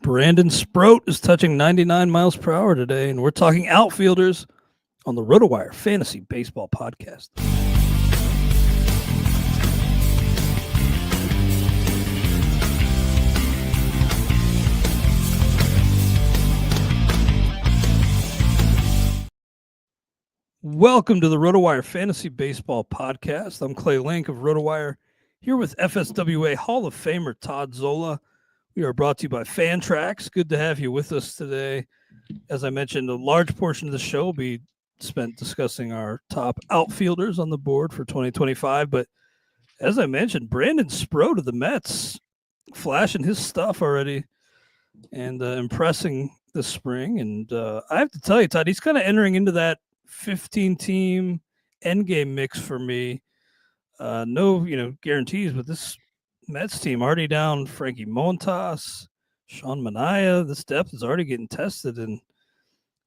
Brandon Sproat is touching 99 miles per hour today, and we're talking Outfielders on the RotoWire Fantasy Baseball Podcast. Welcome to the RotoWire Fantasy Baseball Podcast. I'm Clay Link of RotoWire, here with FSWA Hall of Famer Todd Zola. We are brought to you by Fantrax. Good to have you with us today. As I mentioned, a large portion of the show will be spent discussing our top outfielders on the board for 2025. But as I mentioned, Brandon Sproat of the Mets flashing his stuff already and impressing this spring. And I have to tell you, Todd, he's kind of entering into that 15-team endgame mix for me. No, guarantees, but this Mets team already down Frankie Montas, Sean Manaea. This depth is already getting tested, and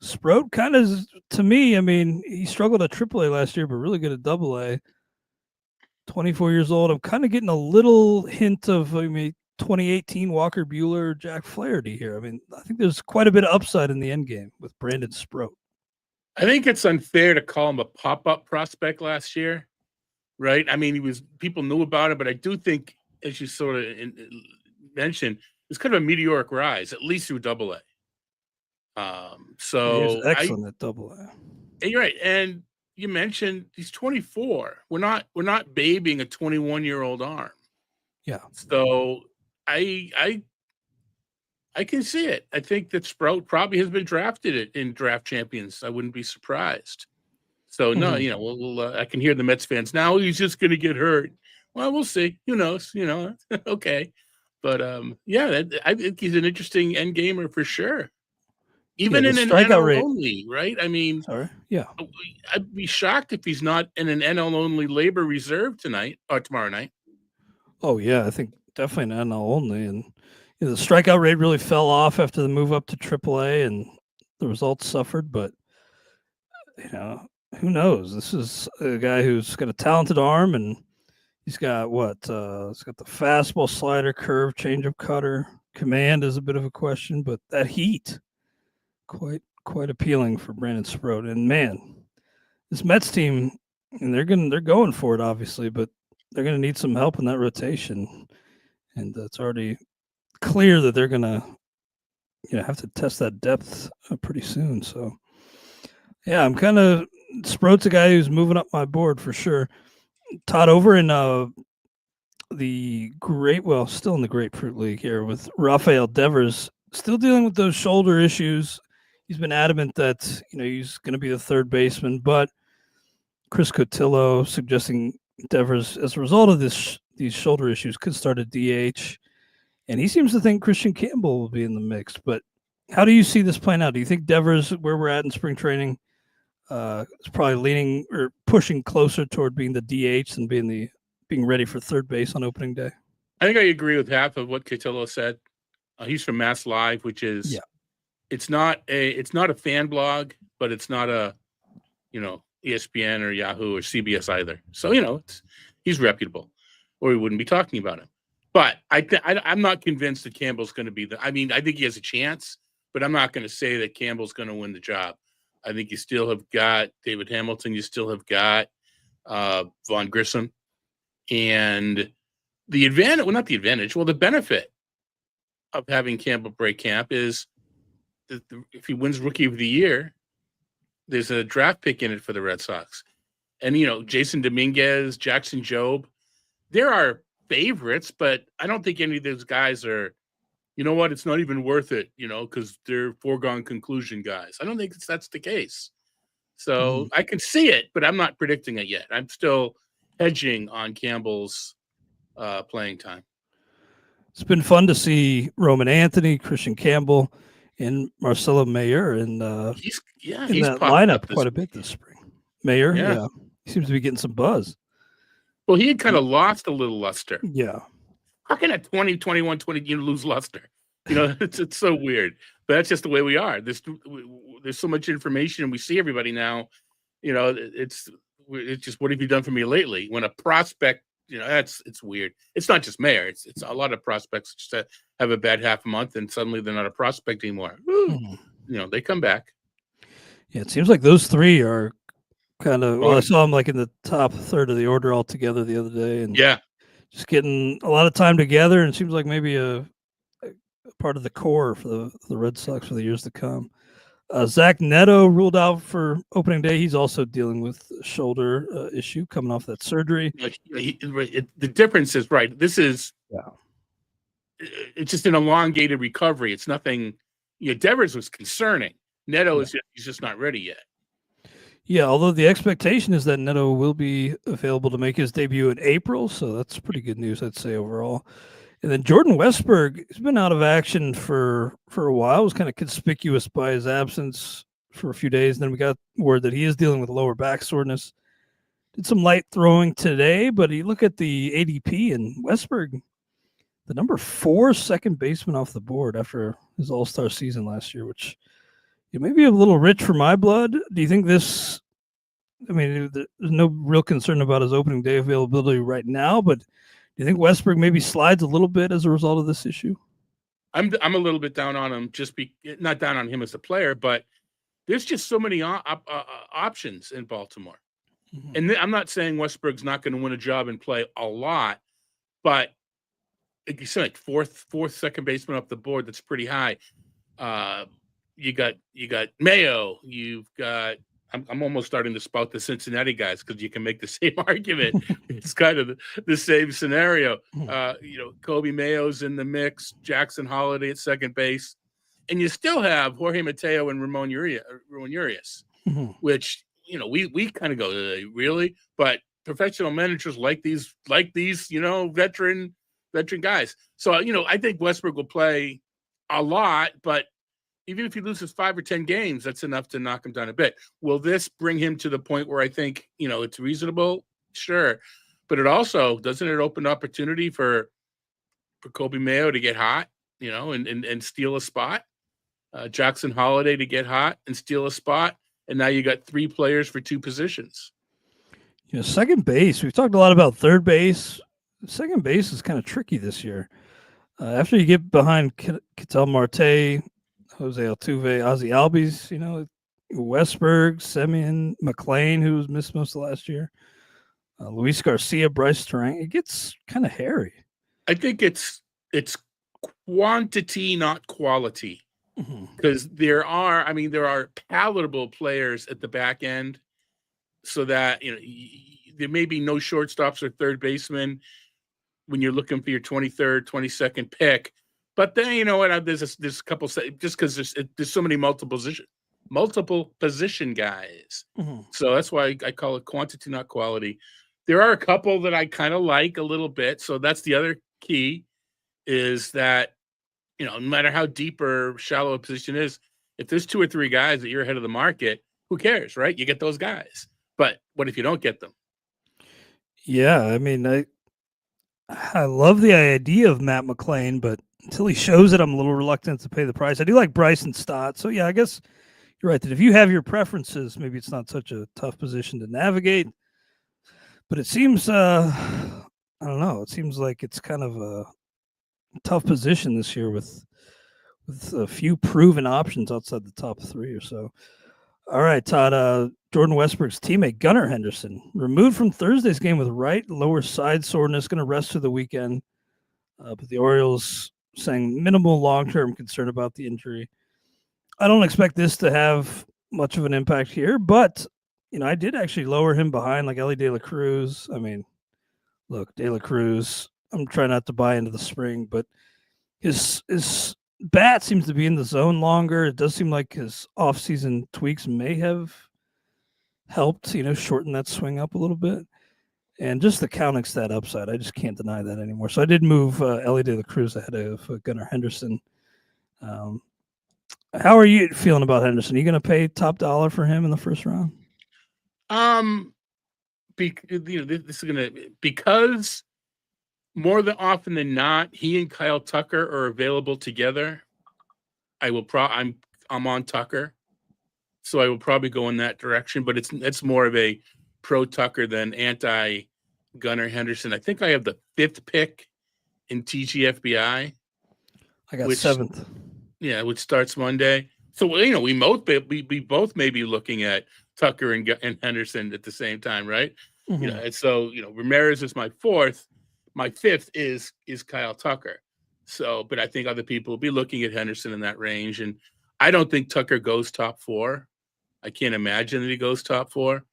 Sproat kind of, to me, I mean, he struggled at AAA last year, but really good at AA. 24 years old. I'm kind of getting a little hint of 2018 Walker Buehler, Jack Flaherty here. I mean, I think there's quite a bit of upside in the end game with Brandon Sproat. I think it's unfair to call him a pop-up prospect last year, right? I mean, people knew about it, but I do think, as you sort of mentioned, it's kind of a meteoric rise, at least through AA. He's excellent at AA. You're right, and you mentioned he's 24. We're not babying a 21-year-old arm. Yeah. So I can see it. I think that Sproat probably has been drafted in Draft Champions. I wouldn't be surprised. So no, I can hear the Mets fans now. He's just going to get hurt. Well, we'll see. Who knows? Okay. But I think he's an interesting end gamer for sure. Even in an NL only, right? I mean, I'd be shocked if he's not in an NL only labor reserve tonight or tomorrow night. Oh yeah, I think definitely an NL only, and the strikeout rate really fell off after the move up to AAA, and the results suffered. But who knows? This is a guy who's got a talented arm, and he's got he's got the fastball, slider, curve, changeup, cutter. Command is a bit of a question, but that heat, quite appealing for Brandon Sproat. And man, this Mets team, and they're going for it obviously, but they're going to need some help in that rotation, and it's already clear that they're going to have to test that depth pretty soon. So yeah, I'm kind of Sproat's a guy who's moving up my board for sure. Todd, over in still in the Grapefruit League here with Rafael Devers, still dealing with those shoulder issues. He's been adamant that he's going to be the third baseman, but Chris Cotillo suggesting Devers, as a result of these shoulder issues, could start at DH. And he seems to think Christian Campbell will be in the mix. But how do you see this playing out? Do you think Devers, where we're at in spring training, is probably leaning or pushing closer toward being the DH than being ready for third base on opening day? I think I agree with half of what Cotillo said. He's from Mass Live, which is it's not a fan blog, but it's not a ESPN or Yahoo or CBS either. So he's reputable, or we wouldn't be talking about him. But I'm not convinced that Campbell's going to be I think he has a chance, but I'm not going to say that Campbell's going to win the job. I think you still have got David Hamilton. You still have got Vaughn Grissom. And the benefit of having Campbell break camp is that if he wins Rookie of the Year, there's a draft pick in it for the Red Sox. And, Jason Dominguez, Jackson Jobe, there are favorites, but I don't think any of those guys are, it's not even worth it, because they're foregone conclusion guys. I don't think that's the case. So I can see it, but I'm not predicting it yet. I'm still hedging on Campbell's playing time. It's been fun to see Roman Anthony, Christian Campbell, and Marcelo Mayer, and he's in that lineup quite a bit this spring. Mayer, he seems to be getting some buzz. Well, he had kind of lost a little luster. Yeah. How can at 20, 21, 20, you lose luster? It's so weird. But that's just the way we are. There's so much information, and we see everybody now. It's just, what have you done for me lately? When a prospect it's weird. It's not just Mayer. It's a lot of prospects just have a bad half a month and suddenly they're not a prospect anymore. They come back. Yeah, it seems like those three are kind of. Well, I saw them like in the top third of the order altogether the other day, and just getting a lot of time together. And it seems like maybe a part of the core for the Red Sox for the years to come. Zach Neto ruled out for opening day. He's also dealing with a shoulder issue coming off that surgery. The difference is right. This is it's just an elongated recovery. It's nothing. Devers was concerning. Neto he's just not ready yet. Yeah, although the expectation is that Neto will be available to make his debut in April, so that's pretty good news, I'd say, overall. And then Jordan Westburg has been out of action for a while. It was kind of conspicuous by his absence for a few days. And then we got word that he is dealing with lower back soreness. Did some light throwing today, but you look at the ADP and Westburg, the number 4 second baseman off the board after his all-star season last year, which may be a little rich for my blood. Do you think this, there's no real concern about his opening day availability right now, but do you think Westburg maybe slides a little bit as a result of this issue? I'm a little bit down on him, not down on him as a player, but there's just so many options in Baltimore. Mm-hmm. And I'm not saying Westburg's not going to win a job and play a lot, but like you said, like fourth second baseman up the board, that's pretty high. You got Mayo. You've got. I'm almost starting to spout the Cincinnati guys because you can make the same argument. It's kind of the same scenario. Kobe Mayo's in the mix. Jackson Holiday at second base, and you still have Jorge Mateo and Ramon Urias, which we kind of go, really? But professional managers like these veteran guys. So I think Westburg will play a lot, but even if he loses 5 or 10 games, that's enough to knock him down a bit. Will this bring him to the point where I think, it's reasonable? Sure. But doesn't it open opportunity for Kobe Mayo to get hot, and steal a spot? Jackson Holiday to get hot and steal a spot. And now you got 3 players for 2 positions. Second base, we've talked a lot about third base. Second base is kind of tricky this year. After you get behind Ketel Marte, Jose Altuve, Ozzie Albies, Westburg, Semien, McLean, who was missed most of last year, Luis Garcia, Bryce Terang. It gets kind of hairy. I think it's quantity, not quality, because there are palatable players at the back end, so that there may be no shortstops or third baseman when you're looking for your 23rd, 22nd pick. But then there's a couple, just because there's so many multiple position guys. So that's why I call it quantity, not quality. There are a couple that I kind of like a little bit. So that's the other key, is that no matter how deep or shallow a position is, if there's 2 or 3 guys that you're ahead of the market, who cares, right? You get those guys. But what if you don't get them? Yeah, I love the idea of Matt McLean, but until he shows it, I'm a little reluctant to pay the price. I do like Bryson Stott. So, yeah, I guess you're right that if you have your preferences, maybe it's not such a tough position to navigate. But it seems, I don't know, it seems like it's kind of a tough position this year with a few proven options outside the top 3 or so. All right, Todd, Jordan Westburg's teammate, Gunnar Henderson, removed from Thursday's game with right lower side soreness, going to rest through the weekend. But the Orioles saying minimal long-term concern about the injury. I don't expect this to have much of an impact here, but, I did actually lower him behind like Ellie De La Cruz. Look, De La Cruz, I'm trying not to buy into the spring, but his bat seems to be in the zone longer. It does seem like his off-season tweaks may have helped, shorten that swing up a little bit. And just the counting stat upside, I just can't deny that anymore. So I did move Ellie De La Cruz ahead of Gunnar Henderson. How are you feeling about Henderson? Are you going to pay top dollar for him in the first round? This is because more often than not, he and Kyle Tucker are available together. I'm on Tucker, so I will probably go in that direction. But it's more of a pro Tucker than anti Gunnar Henderson. I think I have the 5th pick in TGFBI. I got 7th. Yeah, which starts Monday. So we both may be looking at Tucker and Henderson at the same time, right? Mm-hmm. And so Ramirez is my 4th. My 5th is Kyle Tucker. So, but I think other people will be looking at Henderson in that range, and I don't think Tucker goes top 4. I can't imagine that he goes top 4.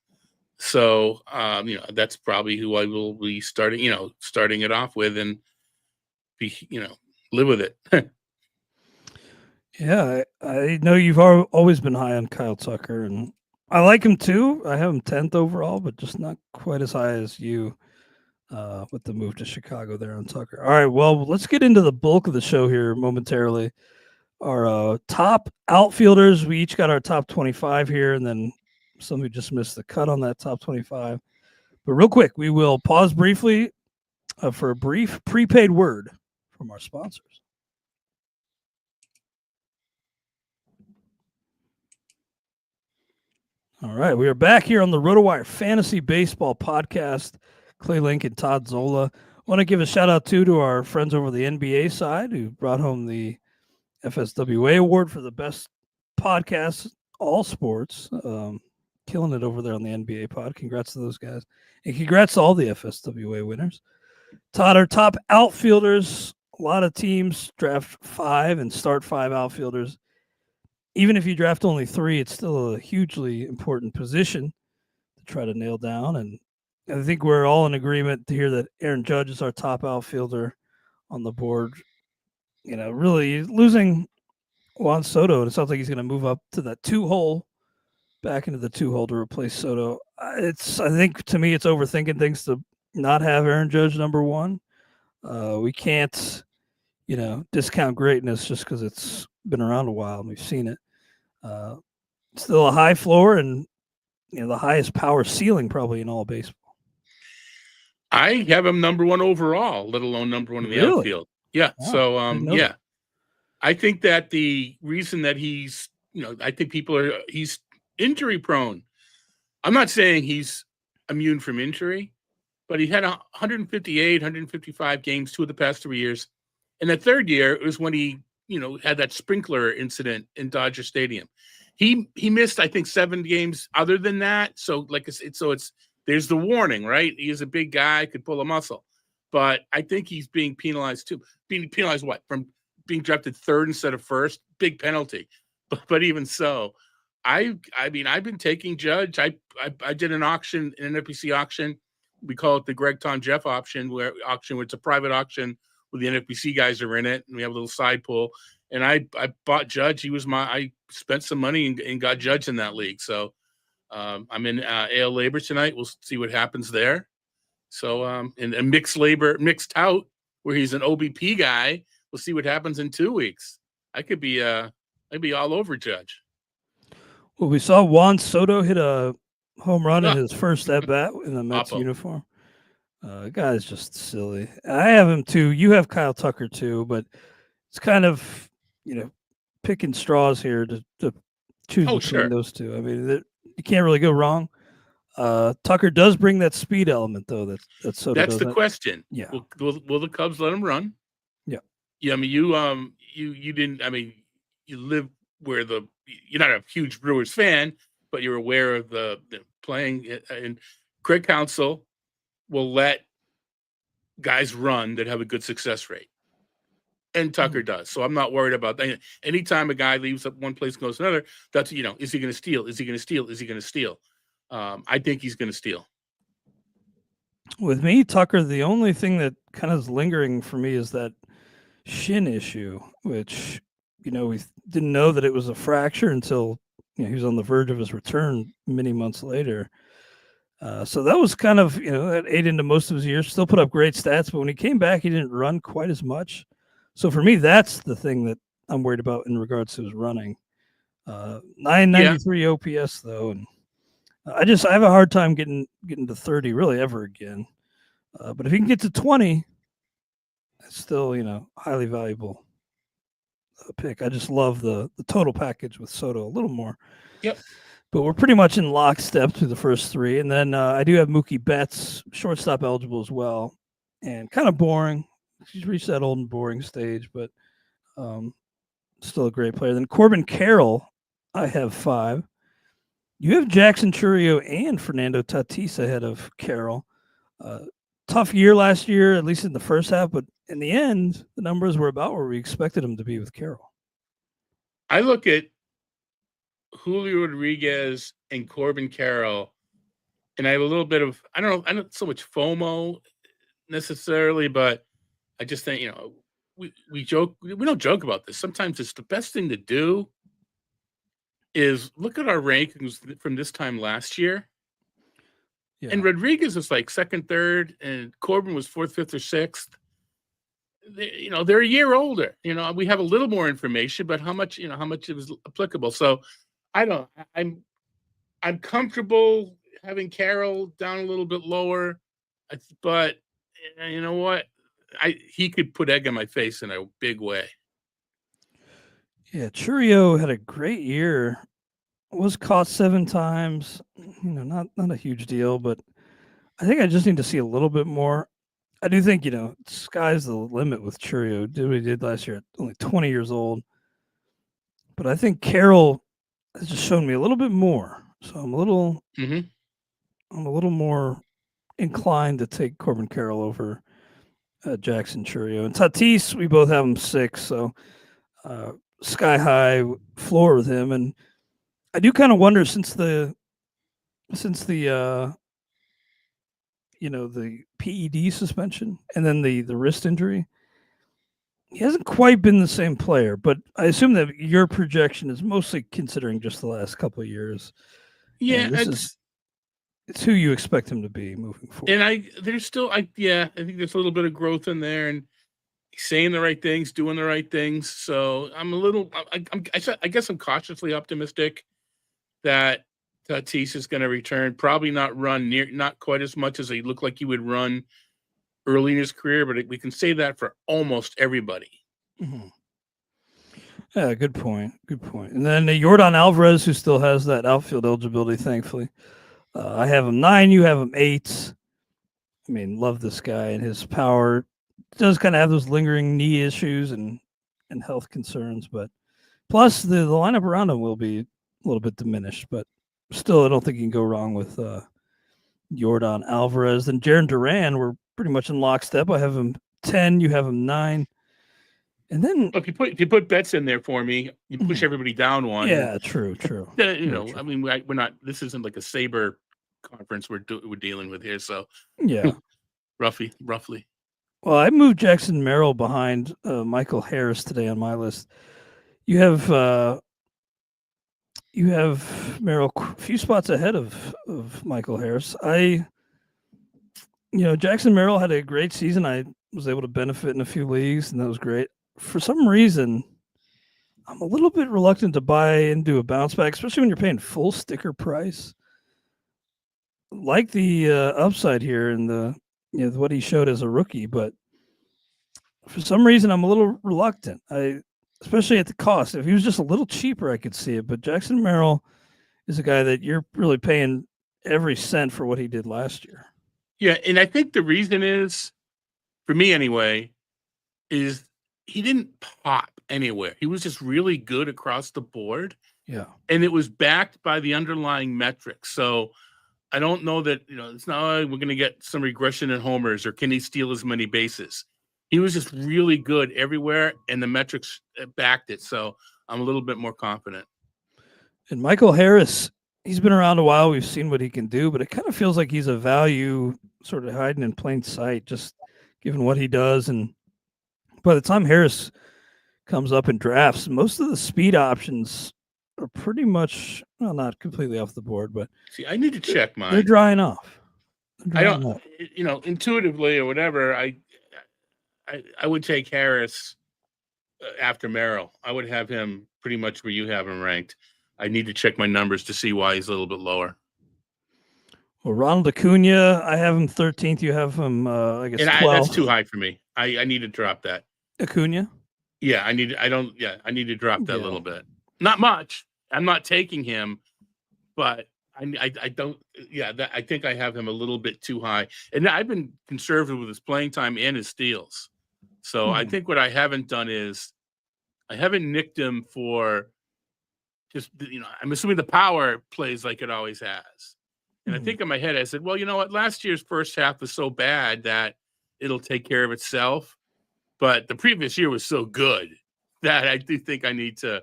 So, that's probably who I will be starting it off with, and be, live with it. Yeah, I know you've always been high on Kyle Tucker, and I like him too. I have him 10th overall, but just not quite as high as you with the move to Chicago there on Tucker. All right, well, let's get into the bulk of the show here momentarily. Our top outfielders, we each got our top 25 here, and then some who just missed the cut on that top 25. But real quick, we will pause briefly for a brief prepaid word from our sponsors. All right, we are back here on the RotoWire Fantasy Baseball Podcast. Clay, Link, and Todd Zola. I want to give a shout out to our friends over the NBA side who brought home the FSWA award for the best podcast, all sports. Killing it over there on the NBA pod. Congrats to those guys. And congrats to all the FSWA winners. Todd, our top outfielders, a lot of teams draft 5 and start 5 outfielders. Even if you draft only 3, it's still a hugely important position to try to nail down. And I think we're all in agreement to hear that Aaron Judge is our top outfielder on the board. Really losing Juan Soto, and it sounds like he's going to move up to that 2-hole, back into the 2-hole to replace Soto. I think to me, it's overthinking things to not have Aaron Judge number 1. We can't, discount greatness just because it's been around a while and we've seen it. Still a high floor and the highest power ceiling probably in all of baseball. I have him number 1 overall, let alone number 1 in the outfield. Yeah. Wow. So, yeah. I think that the reason that he's, I think he's injury prone. I'm not saying he's immune from injury, but he had 158, 155 games 2 of the past 3 years. And the 3rd year, it was when he, had that sprinkler incident in Dodger Stadium. He missed, I think, 7 games other than that. So there's the warning, right? He is a big guy, could pull a muscle. But I think he's being penalized too. Being penalized what? From being drafted 3rd instead of 1st? Big penalty. But even so, I mean, I've been taking Judge. I did an auction, an NFBC auction. We call it the Greg, Tom, Jeff auction, where it's a private auction where the NFBC guys are in it, and we have a little side pool. And I bought Judge. I spent some money and got Judge in that league. So I'm in AL Labor tonight. We'll see what happens there. So in a mixed tout where he's an OBP guy. We'll see what happens in 2 weeks. I'd be all over Judge. Well, we saw Juan Soto hit a home run in his first at bat in the Mets uniform. The guy's just silly. I have him too. You have Kyle Tucker too, but it's kind of picking straws here to choose between those two. I mean, you can't really go wrong. Tucker does bring that speed element though. That's the question. Yeah. Will the Cubs let him run? Yeah. Yeah. I mean, you didn't. I mean, you live where you're not a huge Brewers fan, but you're aware of the playing. And Craig Counsell will let guys run that have a good success rate, and Tucker does. So I'm not worried about that. Anytime a guy leaves up one place and goes to another, that's is he going to steal? Is he going to steal? Is he going to steal? I think he's going to steal. With me, Tucker, the only thing that kind of is lingering for me is that shin issue, which we didn't know that it was a fracture until he was on the verge of his return many months later. So that was kind of that ate into most of his years. Still put up great stats, but when he came back, he didn't run quite as much. So for me, that's the thing that I'm worried about in regards to his running. 993 OPS though, and I have a hard time getting to 30 really ever again. But if he can get to 20, it's still highly valuable pick. I just love the total package with Soto a little more. Yep. But we're pretty much in lockstep through the first three. And then I do have Mookie Betts, shortstop eligible as well. And kind of boring. She's reached that old and boring stage, but still a great player. Then Corbin Carroll, I have 5. You have Jackson Chourio and Fernando Tatis ahead of Carroll. Tough year last year, at least in the first half, but in the end, the numbers were about where we expected them to be with Carroll. I look at Julio Rodriguez and Corbin Carroll, and I have a little bit of, I don't so much FOMO necessarily, but I just think, we don't joke about this. Sometimes it's the best thing to do is look at our rankings from this time last year. Yeah. And Rodriguez was like 2nd, 3rd, and Corbin was 4th, 5th, or 6th. They're a year older. We have a little more information, but how much it was applicable. So I'm comfortable having Carroll down a little bit lower, but you know what? He could put egg on my face in a big way. Yeah, Chourio had a great year. Was caught 7 times. Not a huge deal, but I think I just need to see a little bit more. I do think, sky's the limit with Chourio. Did what he did last year, only 20 years old. But I think Carroll has just shown me a little bit more. So I'm a little more inclined to take Corbin Carroll over Jackson Chourio. And Tatis, we both have him 6, so sky high floor with him. And I do kind of wonder since the the PED suspension and then the wrist injury, he hasn't quite been the same player. But I assume that your projection is mostly considering just the last couple of years. Yeah, it's who you expect him to be moving forward. And I think there's a little bit of growth in there, and he's saying the right things, doing the right things. So I'm a little, I guess I'm cautiously optimistic that Tatis is going to return. Probably not quite as much as he looked like he would run early in his career, but we can say that for almost everybody. Mm-hmm. Yeah, good point. And then Yordan Alvarez, who still has that outfield eligibility, thankfully. I have him 9. You have him 8. I mean, love this guy and his power. Does kind of have those lingering knee issues and health concerns, but plus the lineup around him will be a little bit diminished. But still, I don't think you can go wrong with Yordan Alvarez. And Jarren Duran, we're pretty much in lockstep. I have him 10. You have him 9. And then if you put bets in there for me, you push everybody down one. Yeah, true. True. I mean, we're not. This isn't like a Sabre conference we're dealing with here. So yeah, roughly. Well, I moved Jackson Merrill behind Michael Harris today on my list. You have Merrill a few spots ahead of Michael Harris. Jackson Merrill had a great season. I was able to benefit in a few leagues, and that was great. For some reason, I'm a little bit reluctant to buy into a bounce back, especially when you're paying full sticker price. Like the upside here and the what he showed as a rookie, but for some reason I'm a little reluctant. Especially at the cost. If he was just a little cheaper, I could see it. But Jackson Merrill is a guy that you're really paying every cent for what he did last year. Yeah, and I think the reason is, for me anyway, is he didn't pop anywhere. He was just really good across the board. Yeah. And it was backed by the underlying metrics. So I don't know that, it's not like we're going to get some regression in homers or can he steal as many bases. He was just really good everywhere, and the metrics backed it. So I'm a little bit more confident. And Michael Harris, he's been around a while. We've seen what he can do, but it kind of feels like he's a value sort of hiding in plain sight, just given what he does. And by the time Harris comes up in drafts, most of the speed options are pretty much, well, not completely off the board, but see, I need to check mine. They're drying off. Intuitively or whatever, I would take Harris after Merrill. I would have him pretty much where you have him ranked. I need to check my numbers to see why he's a little bit lower. Well, Ronald Acuna, I have him 13th. You have him, I guess, 12th. That's too high for me. I need to drop that. Acuna? Yeah, I need to drop that a little bit. Not much. I'm not taking him, but I don't. Yeah, I think I have him a little bit too high, and I've been conservative with his playing time and his steals. So I think what I haven't done is I haven't nicked him for just, I'm assuming the power plays like it always has. And I think in my head, I said, well, you know what? Last year's first half was so bad that it'll take care of itself. But the previous year was so good that I do think I need to.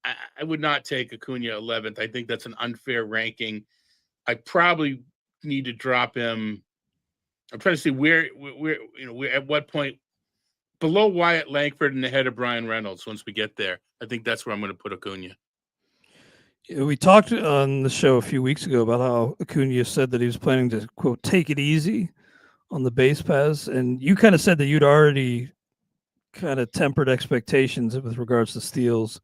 I would not take Acuna 11th. I think that's an unfair ranking. I probably need to drop him. I'm trying to see where at what point below Wyatt Langford and ahead of Brian Reynolds. Once we get there, I think that's where I'm going to put Acuna. We talked on the show a few weeks ago about how Acuna said that he was planning to, quote, take it easy on the base paths. And you kind of said that you'd already kind of tempered expectations with regards to steals.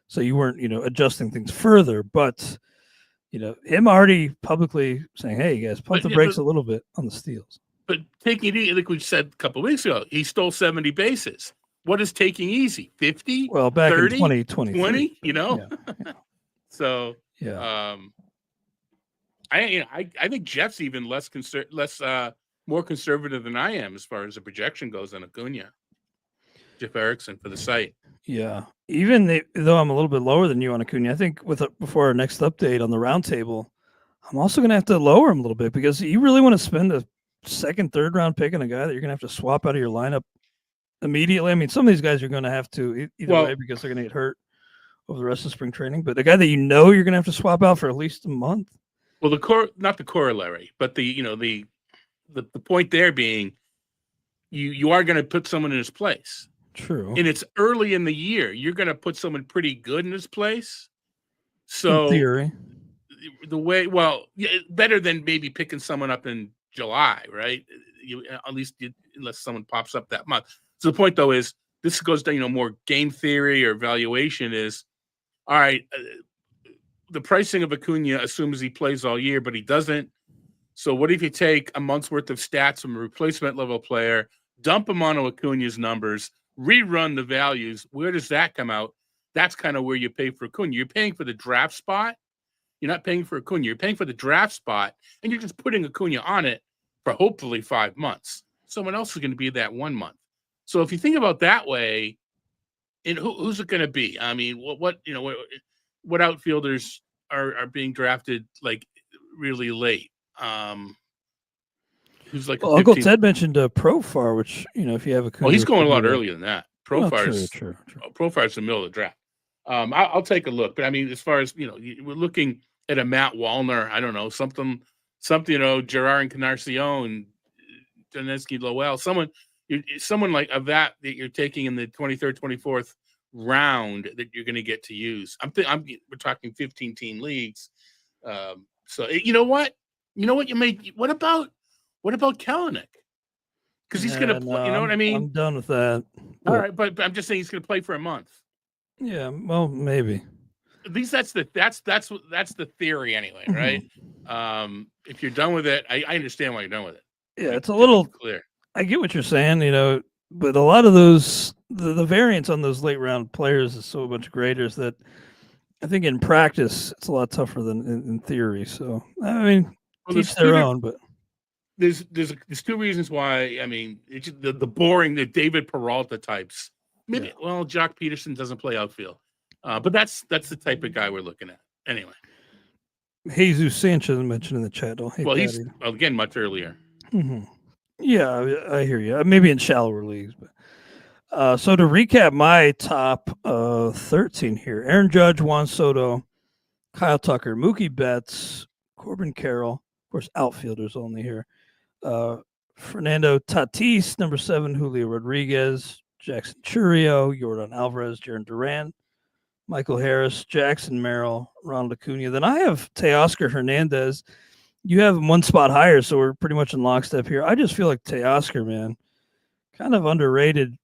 So you weren't, adjusting things further. But, him already publicly saying, hey, you guys, pump the brakes a little bit on the steals. But taking it easy, like we said a couple of weeks ago, he stole 70 bases. What is taking easy? 50? Well, back 30, in 2020. 20, Yeah. So yeah. I think Jeff's even more conservative than I am as far as the projection goes on Acuna. Jeff Erickson for the site. Yeah. Even though I'm a little bit lower than you on Acuna, I think before our next update on the roundtable, I'm also going to have to lower him a little bit because you really want to spend a second, third round pick on a guy that you're going to have to swap out of your lineup immediately. I mean, some of these guys are going to have to either way because they're going to get hurt over the rest of spring training. But the guy that you're going to have to swap out for at least a month. Well, not the corollary, but the point there being, you are going to put someone in his place. True. And it's early in the year. You're going to put someone pretty good in his place. So in theory, better than maybe picking someone up in July, right? Unless someone pops up that month. So the point though is this goes down, more game theory or valuation is, all right, the pricing of Acuna assumes he plays all year, but he doesn't. So what if you take a month's worth of stats from a replacement level player, dump them onto Acuna's numbers, rerun the values? Where does that come out? That's kind of where you pay for Acuna. You're paying for the draft spot. You're not paying for Acuna. You're paying for the draft spot, and you're just putting Acuna on it for hopefully 5 months. Someone else is going to be that 1 month. So if you think about that way, and who's it going to be? I mean, what outfielders are being drafted like really late? Who's like Uncle Ted mentioned Profar, which if you have a he's going a lot earlier than that. Profar's true. Profar's in the middle of the draft. I'll take a look, but I mean, as far as we're looking at a Matt Wallner, I don't know, something, Gerard Encarnacion, Dynasty Lowell, someone like of that you're taking in the 23rd, 24th round that you're going to get to use. We're talking 15-team leagues. So you know what what about Kelenic? Because he's going to play. You know what I mean? I'm done with that. All right, but I'm just saying he's going to play for a month. Yeah, well, maybe. At least that's the theory anyway, right? If you're done with it, I understand why you're done with it. Yeah, it's a little clear. I get what you're saying, but a lot of those the variance on those late round players is so much greater that I think in practice it's a lot tougher than in theory. So I mean, teach their own, but there's 2 reasons why. I mean, it's the boring, the David Peralta types. Maybe Jock Peterson doesn't play outfield, but that's the type of guy we're looking at. Anyway, Jesus Sanchez mentioned in the chat. He's again much earlier. Mm-hmm. Yeah, I hear you. Maybe in shallower leagues, but so to recap my top 13 here: Aaron Judge, Juan Soto, Kyle Tucker, Mookie Betts, Corbin Carroll, of course, outfielders only here. Fernando Tatis, number 7, Julio Rodriguez, Jackson Churio, Yordan Alvarez, Jaron Duran, Michael Harris, Jackson Merrill, Ronald Acuna. Then I have Teoscar Hernandez. You have him 1 spot higher, so we're pretty much in lockstep here. I just feel like Teoscar, man, kind of underrated,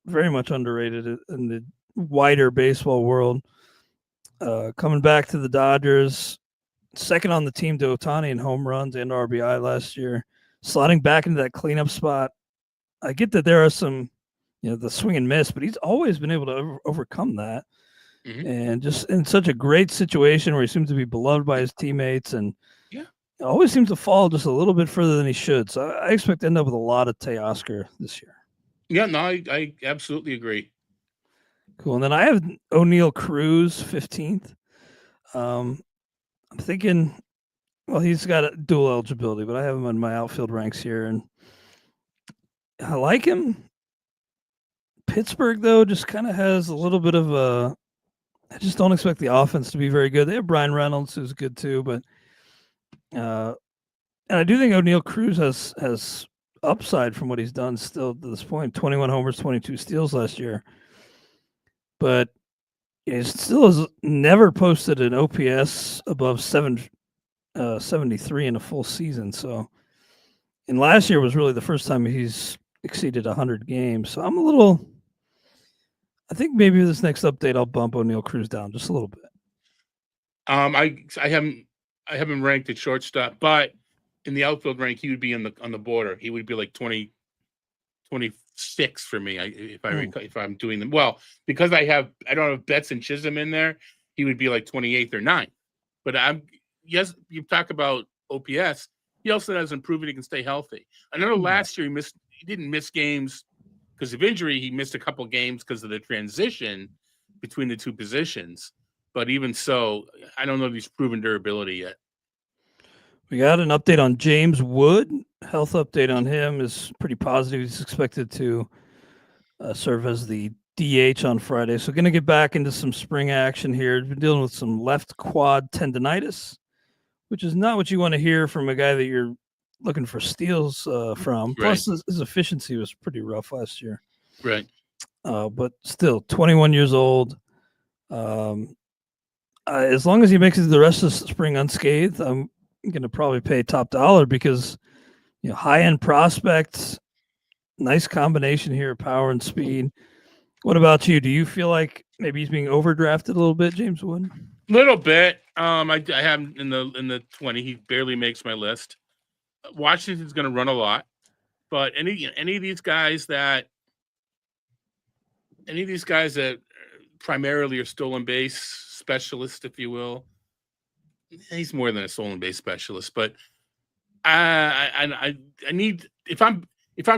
very much underrated in the wider baseball world. Coming back to the Dodgers, second on the team to Ohtani in home runs and RBI last year, sliding back into that cleanup spot. I get that there are some, the swing and miss, but he's always been able to overcome that. and just in such a great situation where he seems to be beloved by his teammates, and always seems to fall just a little bit further than he should. So I expect to end up with a lot of Teoscar this year. Yeah, no, I absolutely agree. Cool. And then I have O'Neal Cruz 15th. I'm thinking, well, he's got a dual eligibility, but I have him on my outfield ranks here, and I like him. Pittsburgh, though, just kind of has a little bit of a. I just don't expect the offense to be very good. They have Brian Reynolds, who's good too, but and I do think O'Neal Cruz has upside from what he's done still to this point. 21 homers, 22 steals last year, but he still has never posted an OPS above 73 in a full season. So, and last year was really the first time he's exceeded 100 games. So I'm a little. I think maybe this next update I'll bump O'Neal Cruz down just a little bit. I haven't ranked at shortstop, but in the outfield rank, he would be on the border. He would be like 26 for me. If I'm doing them well, because I don't have Betts and Chisholm in there, he would be like 28th or 9th. But you talk about OPS. He also hasn't proven he can stay healthy. I know last year he didn't miss games because of injury. He missed a couple games because of the transition between the two positions. But even so, I don't know if he's proven durability yet. We got an update on James Wood. Health update on him is pretty positive. He's expected to serve as the DH on Friday. So going to get back into some spring action here. Been dealing with some left quad tendonitis, which is not what you want to hear from a guy that you're looking for steals from. Right. Plus, his efficiency was pretty rough last year. Right. But still, 21 years old. As long as he makes it the rest of the spring unscathed, I'm going to probably pay top dollar because, high-end prospects, nice combination here of power and speed. What about you? Do you feel like maybe he's being overdrafted a little bit, James Wood? Little bit. I have him in the 20. He barely makes my list. Washington's going to run a lot, but any of these guys that primarily are stolen base specialists, if you will. He's more than a stolen base specialist, but I need, if I'm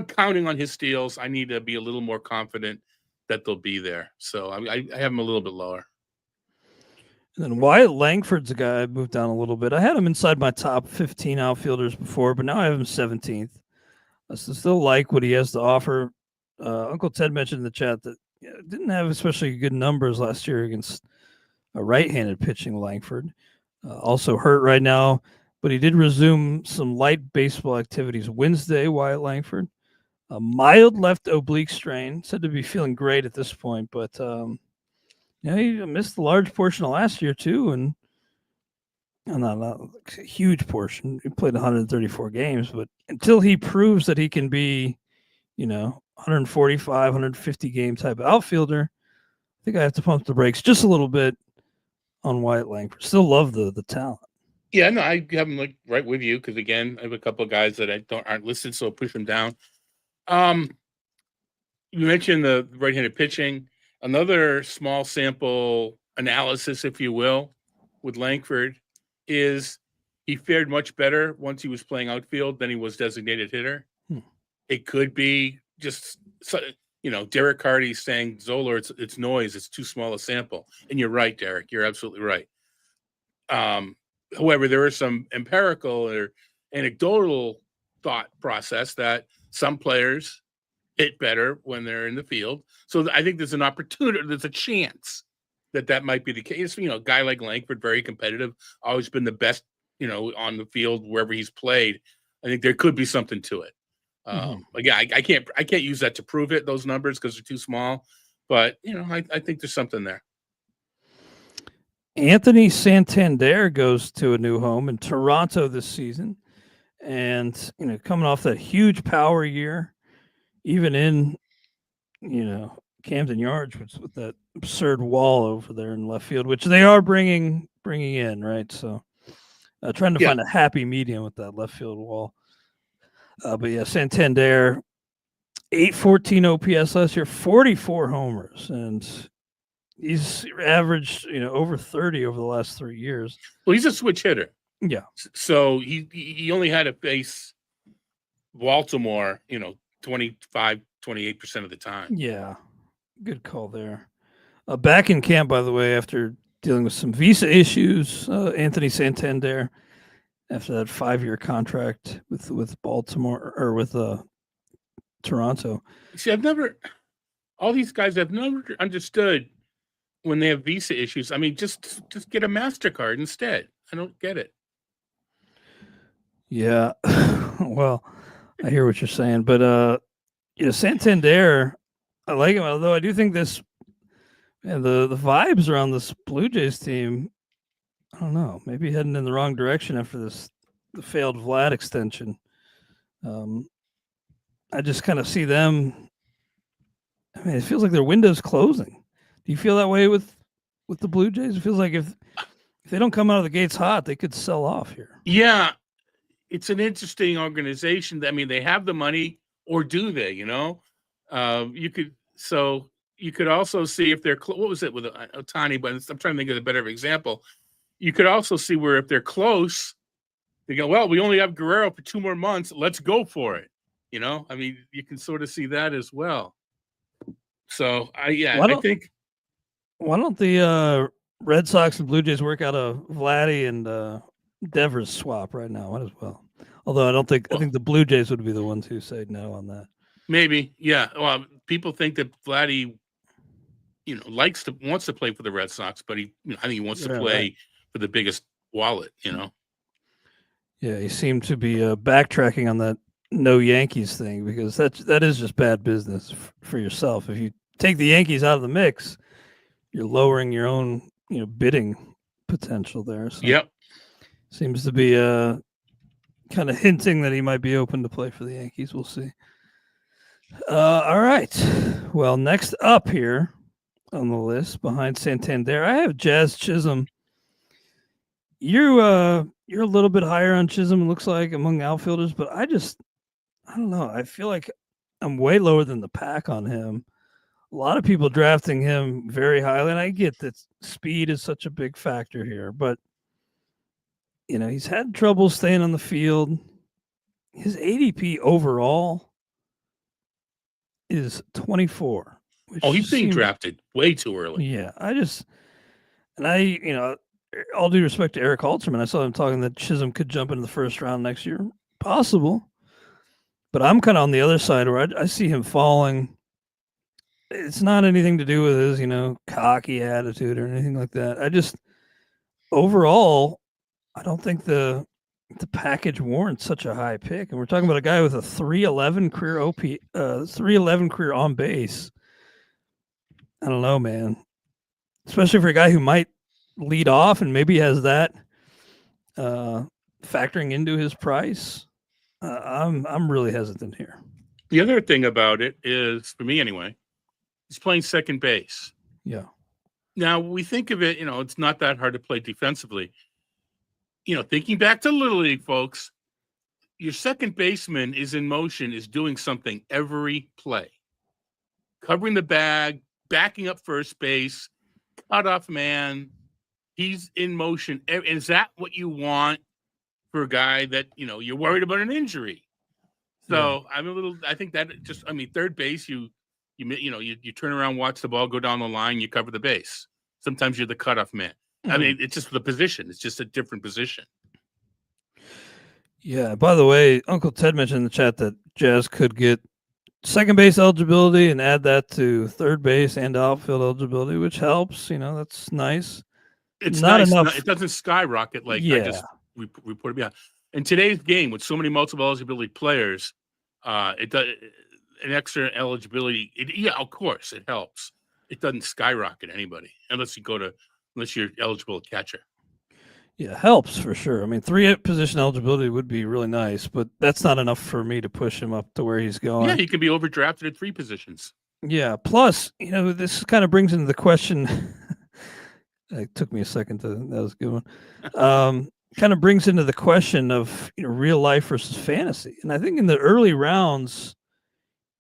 counting on his steals, I need to be a little more confident that they'll be there. So I have him a little bit lower. And then Wyatt Langford's a guy I moved down a little bit. I had him inside my top 15 outfielders before, but now I have him 17th. I still like what he has to offer. Uncle Ted mentioned in the chat that didn't have especially good numbers last year against a right-handed pitching Langford. Also hurt right now, but he did resume some light baseball activities Wednesday, Wyatt Langford. A mild left oblique strain, said to be feeling great at this point, but he missed a large portion of last year too, and not a huge portion. He played 134 games, but until he proves that he can be, 145, 150 game type of outfielder, I think I have to pump the brakes just a little bit on Wyatt Langford. Still love the talent. Yeah, no, I have him right with you because again, I have a couple of guys that aren't listed, so I'll push them down. You mentioned the right-handed pitching. Another small sample analysis, if you will, with Langford is he fared much better once he was playing outfield than he was designated hitter. It could be just, Derek Hardy saying, Zola, it's noise. It's too small a sample. And you're right, Derek. You're absolutely right. However, there is some empirical or anecdotal thought process that some players hit better when they're in the field. So I think there's an opportunity, there's a chance that might be the case. A guy like Langford, very competitive, always been the best, on the field wherever he's played. I think there could be something to it. Again, I can't use that to prove it, those numbers, because they're too small. But, I think there's something there. Anthony Santander goes to a new home in Toronto this season. And, coming off that huge power year, even in, Camden Yards with that absurd wall over there in left field, which they are bringing in, right? So trying to find a happy medium with that left field wall. But yeah, Santander, 814 OPS last year, 44 homers. And He's averaged, over 30 over the last 3 years. Well, he's a switch hitter. Yeah. So he only had to face Baltimore, 25, 28% of the time. Yeah. Good call there. Back in camp, by the way, after dealing with some visa issues, Anthony Santander, after that 5-year contract with Baltimore or with Toronto. See, all these guys, I've never understood when they have visa issues. I mean, just get a MasterCard instead. I don't get it. Yeah. Well, I hear what you're saying, but Santander, I like him, although I do think the vibes around this Blue Jays team, I don't know, maybe heading in the wrong direction after the failed Vlad extension. I just kind of see them. I mean, it feels like their window's closing. Do you feel that way with the Blue Jays? It feels like if they don't come out of the gates hot, they could sell off here. Yeah, it's an interesting organization. I mean, they have the money, or do they? You could also see if they're what was it with Ohtani? But I'm trying to think of a better example. You could also see where if they're close, they go, well, we only have Guerrero for 2 more months. Let's go for it. I mean, you can sort of see that as well. So I think. Why don't the Red Sox and Blue Jays work out a Vladdy and Devers swap right now? Might as well. Although I think the Blue Jays would be the ones who say no on that. Maybe, yeah. Well, people think that Vladdy, wants to play for the Red Sox, but I think he wants to play for the biggest wallet. Yeah, he seemed to be backtracking on that no Yankees thing, because that is just bad business for yourself. If you take the Yankees out of the mix, you're lowering your own bidding potential there. So yep. Seems to be kind of hinting that he might be open to play for the Yankees. We'll see. All right. Well, next up here on the list behind Santander, I have Jazz Chisholm. You're a little bit higher on Chisholm, it looks like, among outfielders, but I don't know. I feel like I'm way lower than the pack on him. A lot of people drafting him very highly, and I get that speed is such a big factor here, but he's had trouble staying on the field. His ADP overall is 24. He's being drafted way too early. Yeah, all due respect to Eric Halterman, I saw him talking that Chisholm could jump into the first round next year. Possible. But I'm kind of on the other side where I see him falling. It's not anything to do with his, cocky attitude or anything like that. Overall, I don't think the package warrants such a high pick. And we're talking about a guy with a 311 career OP, 311 career on base. I don't know, man. Especially for a guy who might lead off and maybe has that factoring into his price. I'm really hesitant here. The other thing about it is, for me anyway, he's playing second base. Yeah. Now we think of it, it's not that hard to play defensively. Thinking back to Little League, folks, your second baseman is in motion, is doing something every play. Covering the bag, backing up first base, cutoff man. He's in motion. Is that what you want for a guy that, you're worried about an injury? So yeah. I think that third base, you turn around, watch the ball go down the line, you cover the base. Sometimes you're the cutoff man. Mm-hmm. I mean, it's just the position. It's just a different position. Yeah. By the way, Uncle Ted mentioned in the chat that Jazz could get second base eligibility and add that to third base and outfield eligibility, which helps. That's nice. It's not nice. Enough. It doesn't skyrocket like I just reported. Yeah. In today's game, with so many multiple eligibility players, it does an extra eligibility. Of course, it helps. It doesn't skyrocket anybody unless you're eligible to catcher. Yeah, helps for sure. I mean, 3 position eligibility would be really nice, but that's not enough for me to push him up to where he's going. Yeah, he can be overdrafted at 3 positions. Yeah. Plus, this kind of brings into the question. It took me a second that was a good one. Kind of brings into the question of real life versus fantasy. And I think in the early rounds,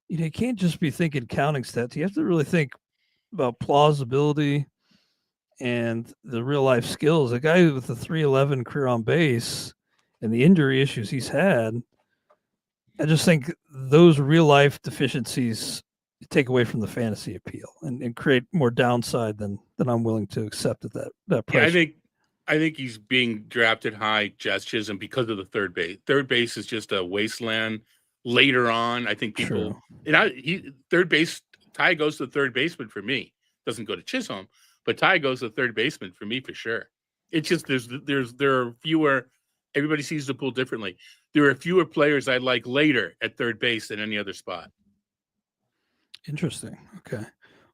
you can't just be thinking counting stats. You have to really think about plausibility and the real life skills. A guy with a 311 career on base and the injury issues he's had, I just think those real life deficiencies take away from the fantasy appeal and create more downside than I'm willing to accept at that price. Yeah, I think he's being drafted high, Jazz Chisholm, because of the third base. Third base is just a wasteland. Later on, I think people third base. Ty goes to the third baseman for me. Doesn't go to Chisholm, but Ty goes to the third baseman for me for sure. It's just there are fewer. Everybody sees the pool differently. There are fewer players I like later at third base than any other spot. Interesting. Okay.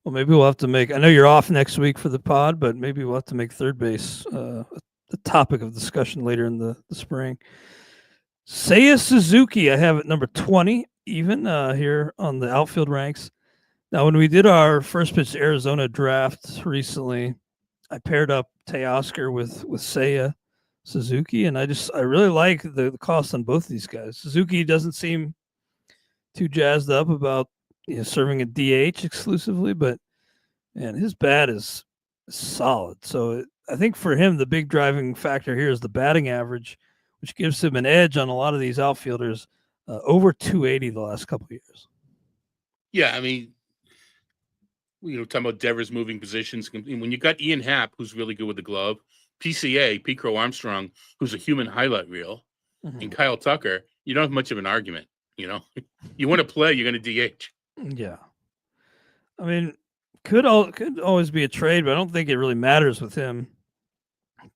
Well, maybe we'll have to make. I know you're off next week for the pod, but maybe we'll have to make third base the topic of discussion later in the spring. Seiya Suzuki, I have at number 20, even here on the outfield ranks. Now, when we did our first pitch Arizona draft recently, I paired up Teoscar with Seiya Suzuki, and I really like the cost on both of these guys. Suzuki doesn't seem too jazzed up about serving a DH exclusively, but man, his bat is solid. So I think for him, the big driving factor here is the batting average, which gives him an edge on a lot of these outfielders, over 280 the last couple of years. Yeah, I mean, talking about Devers moving positions. When you got Ian Happ, who's really good with the glove, PCA, Pete Crow Armstrong, who's a human highlight reel, and Kyle Tucker, you don't have much of an argument. You want to play, you're going to DH. Yeah. I mean, could always be a trade, but I don't think it really matters with him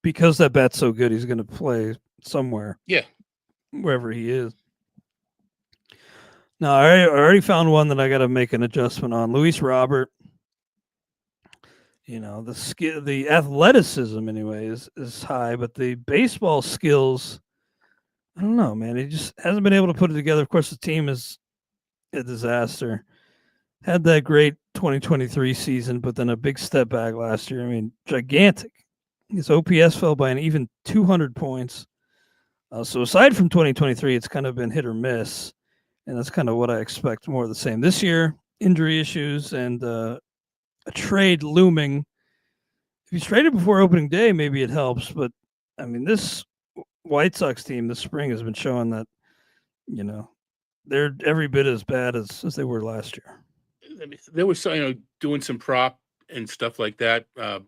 because that bat's so good. He's going to play somewhere. Yeah. Wherever he is. Now, I already found one that I got to make an adjustment on. Luis Robert. The athleticism anyway is high, but the baseball skills, I don't know, man. He just hasn't been able to put it together. Of course, the team is a disaster. Had that great 2023 season, but then a big step back last year. I mean, gigantic. His OPS fell by an even 200 points. So aside from 2023, it's kind of been hit or miss, and that's kind of what I expect more of the same. This year, injury issues and a trade looming. If he's traded before opening day, maybe it helps, but I mean, this White Sox team this spring has been showing that, they're every bit as bad as they were last year. I mean, they were doing some prop and stuff like that,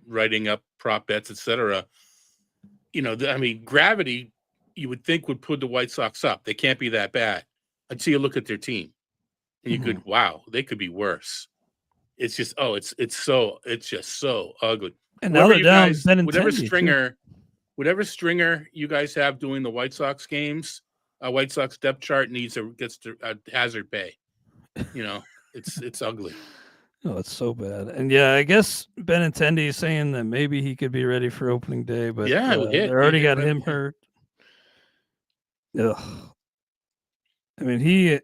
writing up prop bets, etc. I mean, gravity you would think would put the White Sox up. They can't be that bad until you look at their team, and you could, wow, they could be worse. It's just, it's just so ugly. And now they're down. Whatever stringer you guys have doing the White Sox games, White Sox depth chart gets a hazard pay. It's ugly. Oh, it's so bad. And yeah, I guess Benintendi is saying that maybe he could be ready for opening day, but they already got him hurt. Ugh. I mean,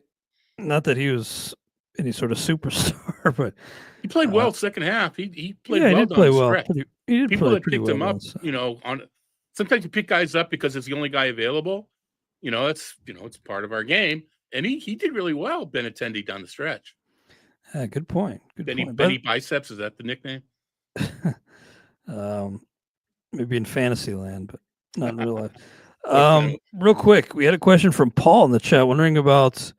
not that he was any sort of superstar, but he played well second half. He played well. He did play well. People that picked him up, sometimes you pick guys up because it's the only guy available. It's part of our game. And he did really well, Benintendi, down the stretch. Good point. Benny Biceps, is that the nickname? Maybe in fantasy land, but not in real life. Real quick, we had a question from Paul in the chat wondering about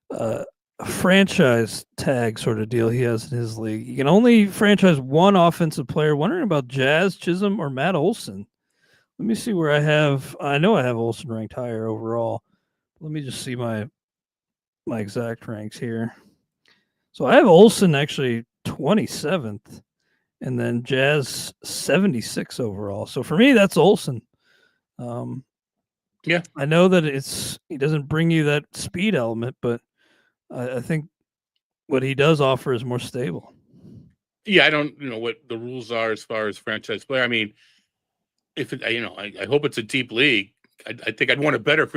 a franchise tag sort of deal he has in his league. You can only franchise one offensive player. Wondering about Jazz, Chisholm, or Matt Olson. Let me see where I know I have Olson ranked higher overall. Let me just see my exact ranks here. So I have Olson actually 27th, and then Jazz 76 overall. So for me, that's Olson. Yeah, I know that he doesn't bring you that speed element, but I think what he does offer is more stable. Yeah, I don't know what the rules are as far as franchise player. I mean, if I hope it's a deep league. I think I'd want a better.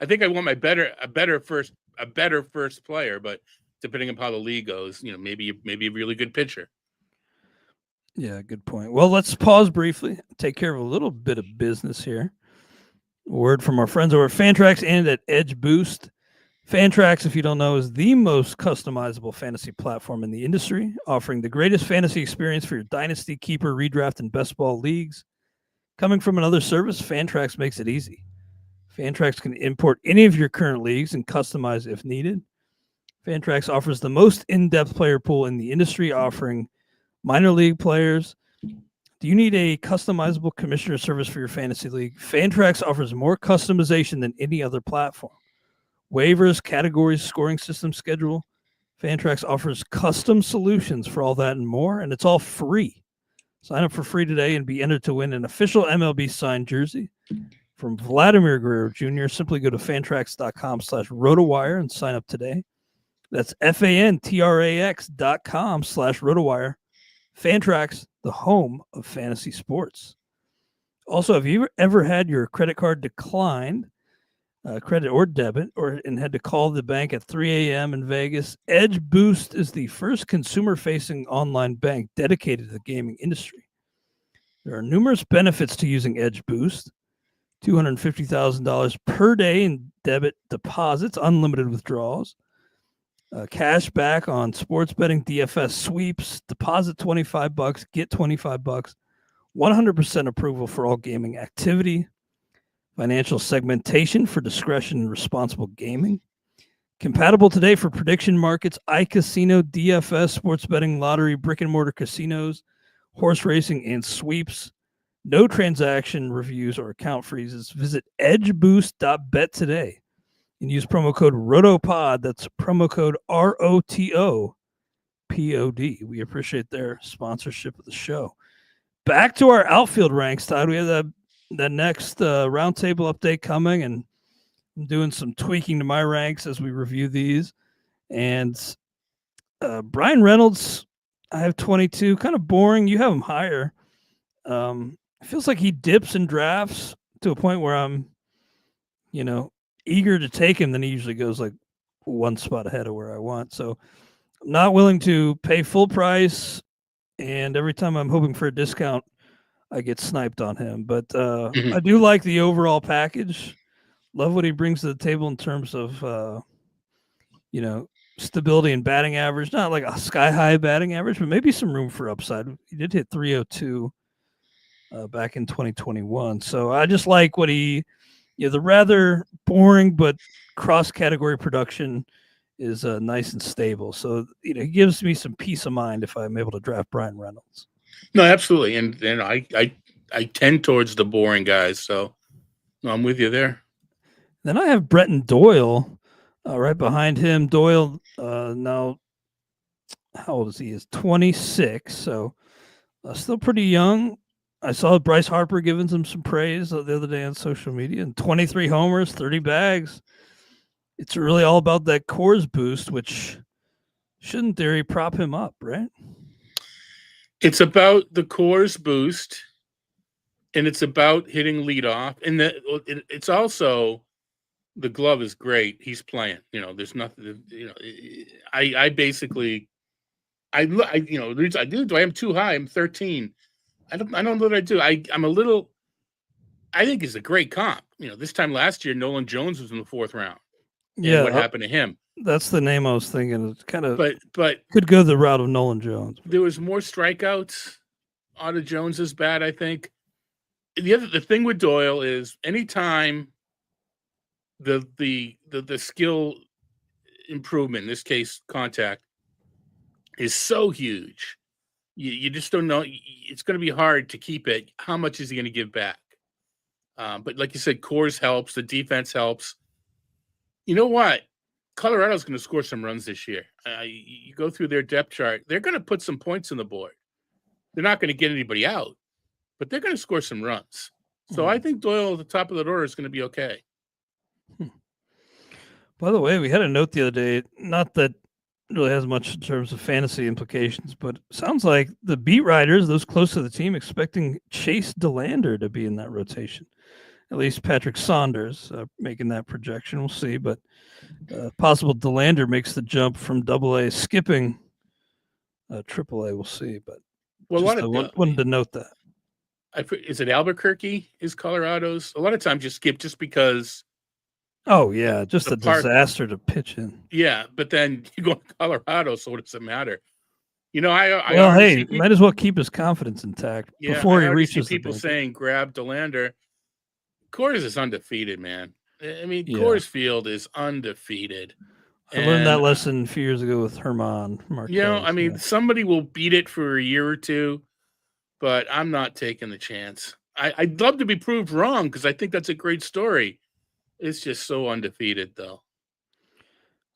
I think I want a better first player, but depending on how the league goes, maybe a really good pitcher. Yeah, good point. Well, let's pause briefly, take care of a little bit of business here. A word from our friends over at Fantrax and at Edge Boost. Fantrax, if you don't know, is the most customizable fantasy platform in the industry, offering the greatest fantasy experience for your dynasty, keeper, redraft, and best ball leagues. Coming from another service, Fantrax makes it easy. Fantrax can import any of your current leagues and customize if needed. Fantrax offers the most in-depth player pool in the industry, offering minor league players. Do you need a customizable commissioner service for your fantasy league? Fantrax offers more customization than any other platform. Waivers, categories, scoring system schedule. Fantrax offers custom solutions for all that and more, and it's all free. Sign up for free today and be entered to win an official MLB signed jersey from Vladimir Guerrero Jr. Simply go to fantrax.com/rotowire and sign up today. That's fantrax.com/rotowire. Fantrax, the home of fantasy sports. Also, have you ever had your credit card declined, credit or debit, and had to call the bank at 3 a.m. in Vegas? Edge Boost is the first consumer-facing online bank dedicated to the gaming industry. There are numerous benefits to using Edge Boost. $250,000 per day in debit deposits, unlimited withdrawals, cash back on sports betting, DFS sweeps, deposit $25, get $25, 100% approval for all gaming activity, financial segmentation for discretion and responsible gaming. Compatible today for prediction markets, iCasino, DFS, sports betting, lottery, brick and mortar casinos, horse racing, and sweeps. No transaction reviews or account freezes. Visit edgeboost.bet today and use promo code ROTOPOD. That's promo code ROTOPOD. We appreciate their sponsorship of the show. Back to our outfield ranks, Todd. We have that next roundtable update coming, and I'm doing some tweaking to my ranks as we review these. And Brian Reynolds, I have 22. Kind of boring. You have him higher. It feels like he dips in drafts to a point where I'm, eager to take him. Then he usually goes like one spot ahead of where I want. So I'm not willing to pay full price. And every time I'm hoping for a discount, I get sniped on him. But I do like the overall package. Love what he brings to the table in terms of, stability and batting average. Not like a sky-high batting average, but maybe some room for upside. He did hit 302 back in 2021. So I just like what the rather boring but cross-category production is nice and stable. So, he gives me some peace of mind if I'm able to draft Brian Reynolds. No, absolutely. And I tend towards the boring guys. So I'm with you there. Then I have Bretton Doyle right behind him. Doyle now, how old is he? Is 26. So still pretty young. I saw Bryce Harper giving him some praise the other day on social media, and 23 homers, 30 bags. It's really all about that Coors boost, which should, in theory, prop him up, right? It's about the Coors boost, and it's about hitting leadoff. And it's also, the glove is great. He's playing. There's nothing. I basically, do I am too high? I'm 13. I don't know what I do. I'm a little. I think he's a great comp. This time last year, Nolan Jones was in the 4th round. Yeah, what happened to him? That's the name I was thinking. It's kind of, but could go the route of Nolan Jones. There was more strikeouts out of Jones's bat, I think. The thing with Doyle is anytime the skill improvement, in this case contact, is so huge, you just don't know. It's going to be hard to keep it. How much is he going to give back? But like you said, Coors helps. The defense helps. You know what? Colorado's going to score some runs this year. You go through their depth chart. They're going to put some points on the board. They're not going to get anybody out, but they're going to score some runs. So I think Doyle at the top of the order is going to be okay. By the way, we had a note the other day, not that it really has much in terms of fantasy implications, but it sounds like the beat writers, those close to the team, expecting Chase DeLander to be in that rotation. At least Patrick Saunders making that projection. We'll see, but possible DeLander makes the jump from AA, skipping AAA. We'll see, but wanted to note that. Is it Albuquerque? Is Colorado's? A lot of times you skip just because Oh yeah, just The a park, disaster to pitch in. yeah, but then you go to Colorado, so what does it matter? You know, I Well, already hey, see people, might as well keep his confidence intact yeah, before I he already see reaches the people big. saying grab Delander. Coors is undefeated, man. I mean, Yeah, Coors Field is undefeated. I learned that And, lesson a few years ago with Herman you know, Marquez. I mean, somebody will beat it for a year or two, but I'm not taking the chance. I'd love to be proved wrong because I think that's a great story. It's just so undefeated, though.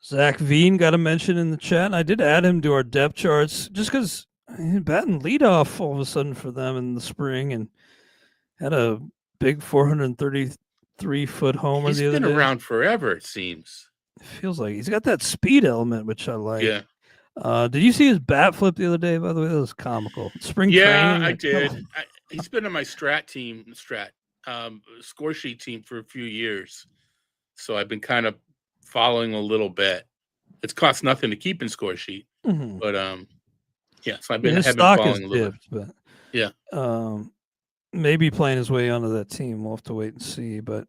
Zach Veen got a mention in the chat, and I did add him to our depth charts just because batting leadoff all of a sudden for them in the spring and had a big 433-foot homer He's the other been day. around forever, it seems. It feels like he's got that speed element, which I like. Yeah. Did you see his bat flip the other day? By the way, that was comical. Spring Yeah, training. I did. He's been on my score sheet team for a few years. So I've been kind of following a little bit. It's cost nothing to keep in score sheet, but yeah. So his have been stock has following a little bit. dipped, but Yeah. Maybe playing his way onto that team. We'll have to wait and see. But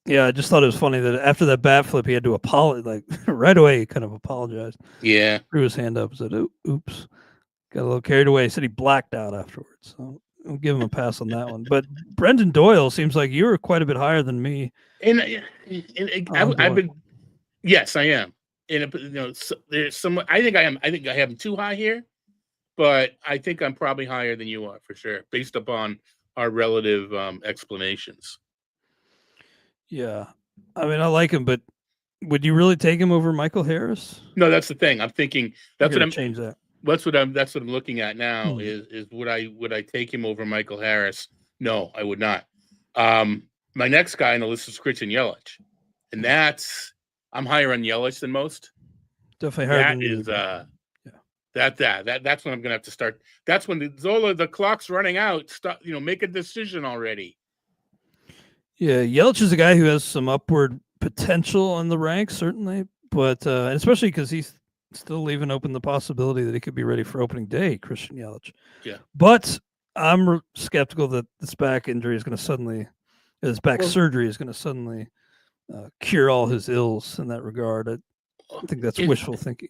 yeah, I just thought it was funny that after that bat flip, he had to apologize. Like right away, he kind of apologized. Yeah. Threw his hand up and said, "Oops." Got a little carried away. He said he blacked out afterwards. So I'll give him a pass on that one. But Brendan Doyle seems like you were quite a bit higher than me. And I've been, yes, I am. And you know, there's some. I think I am. I think I have him too high here, but I think I'm probably higher than you are for sure, based upon our relative explanations. Yeah, I mean, I like him, but would you really take him over Michael Harris? No, that's the thing. I'm thinking that's what I'm. Change that. That's what I'm looking at now. Is would I take him over Michael Harris? No, I would not. My next guy on the list is Christian Yelich, and I'm higher on Yelich than most. Definitely higher That than is yeah. That's when I'm gonna have to start. That's when the clock's running out. Stop, make a decision already. Yeah, Yelich is a guy who has some upward potential on the ranks, certainly, but especially because he's still leaving open the possibility that he could be ready for opening day, Christian Yelich. Yeah. But I'm skeptical that this back injury is going to suddenly, surgery is going to suddenly cure all his ills in that regard. I think that's wishful thinking.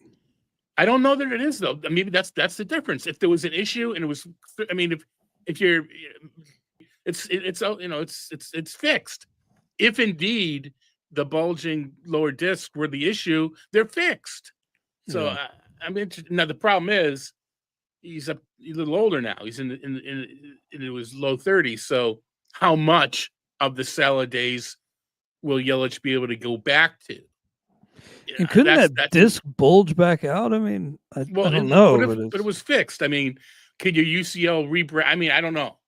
I don't know that it is, though. Maybe that's the difference. If there was an issue and it was, I mean, if you're, it's fixed. If indeed the bulging lower disc were the issue, they're fixed. So yeah. I'm interested. Now the problem is he's a little older now. He's in his low 30s. So how much of the salad days will Yelich be able to go back to? And couldn't that disc bulge back out? I mean, I don't know. But it was fixed. I mean, could your UCL rebrand? I mean, I don't know.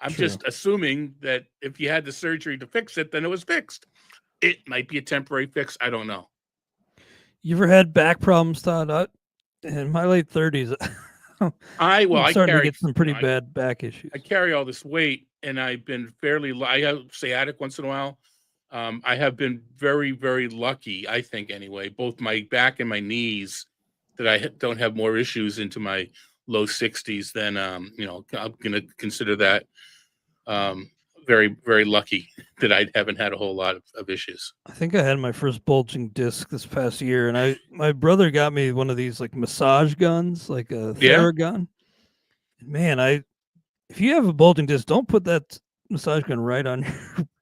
I'm just assuming that if you had the surgery to fix it, then it was fixed. It might be a temporary fix. I don't know. You ever had back problems, Todd? In my late 30s, I'm starting to get some pretty bad back issues. I carry all this weight, and I've been I have sciatic once in a while. I have been very, very lucky, I think, anyway, both my back and my knees, that I don't have more issues into my low 60s than, I'm going to consider that very, very lucky that I haven't had a whole lot of issues. I think I had my first bulging disc this past year, and my brother got me one of these like massage guns, like a Theragun. Man, if you have a bulging disc, don't put that massage gun right on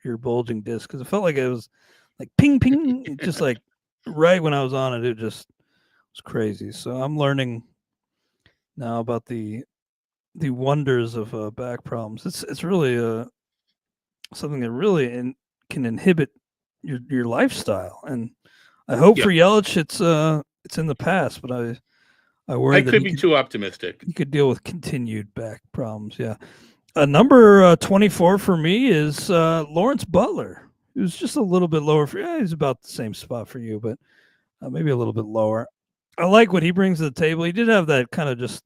your bulging disc, because it felt like it was like ping ping, just like right when I was on it, it just was crazy. So I'm learning now about the wonders of back problems. It's really something that really can inhibit your lifestyle, and I hope for Yelich it's in the past, but I worry that could be too optimistic. He could deal with continued back problems. Yeah. Number 24 for me is Lawrence Butler, who's just a little bit lower. He's about the same spot for you, but maybe a little bit lower. I like what he brings to the table. He did have that kind of just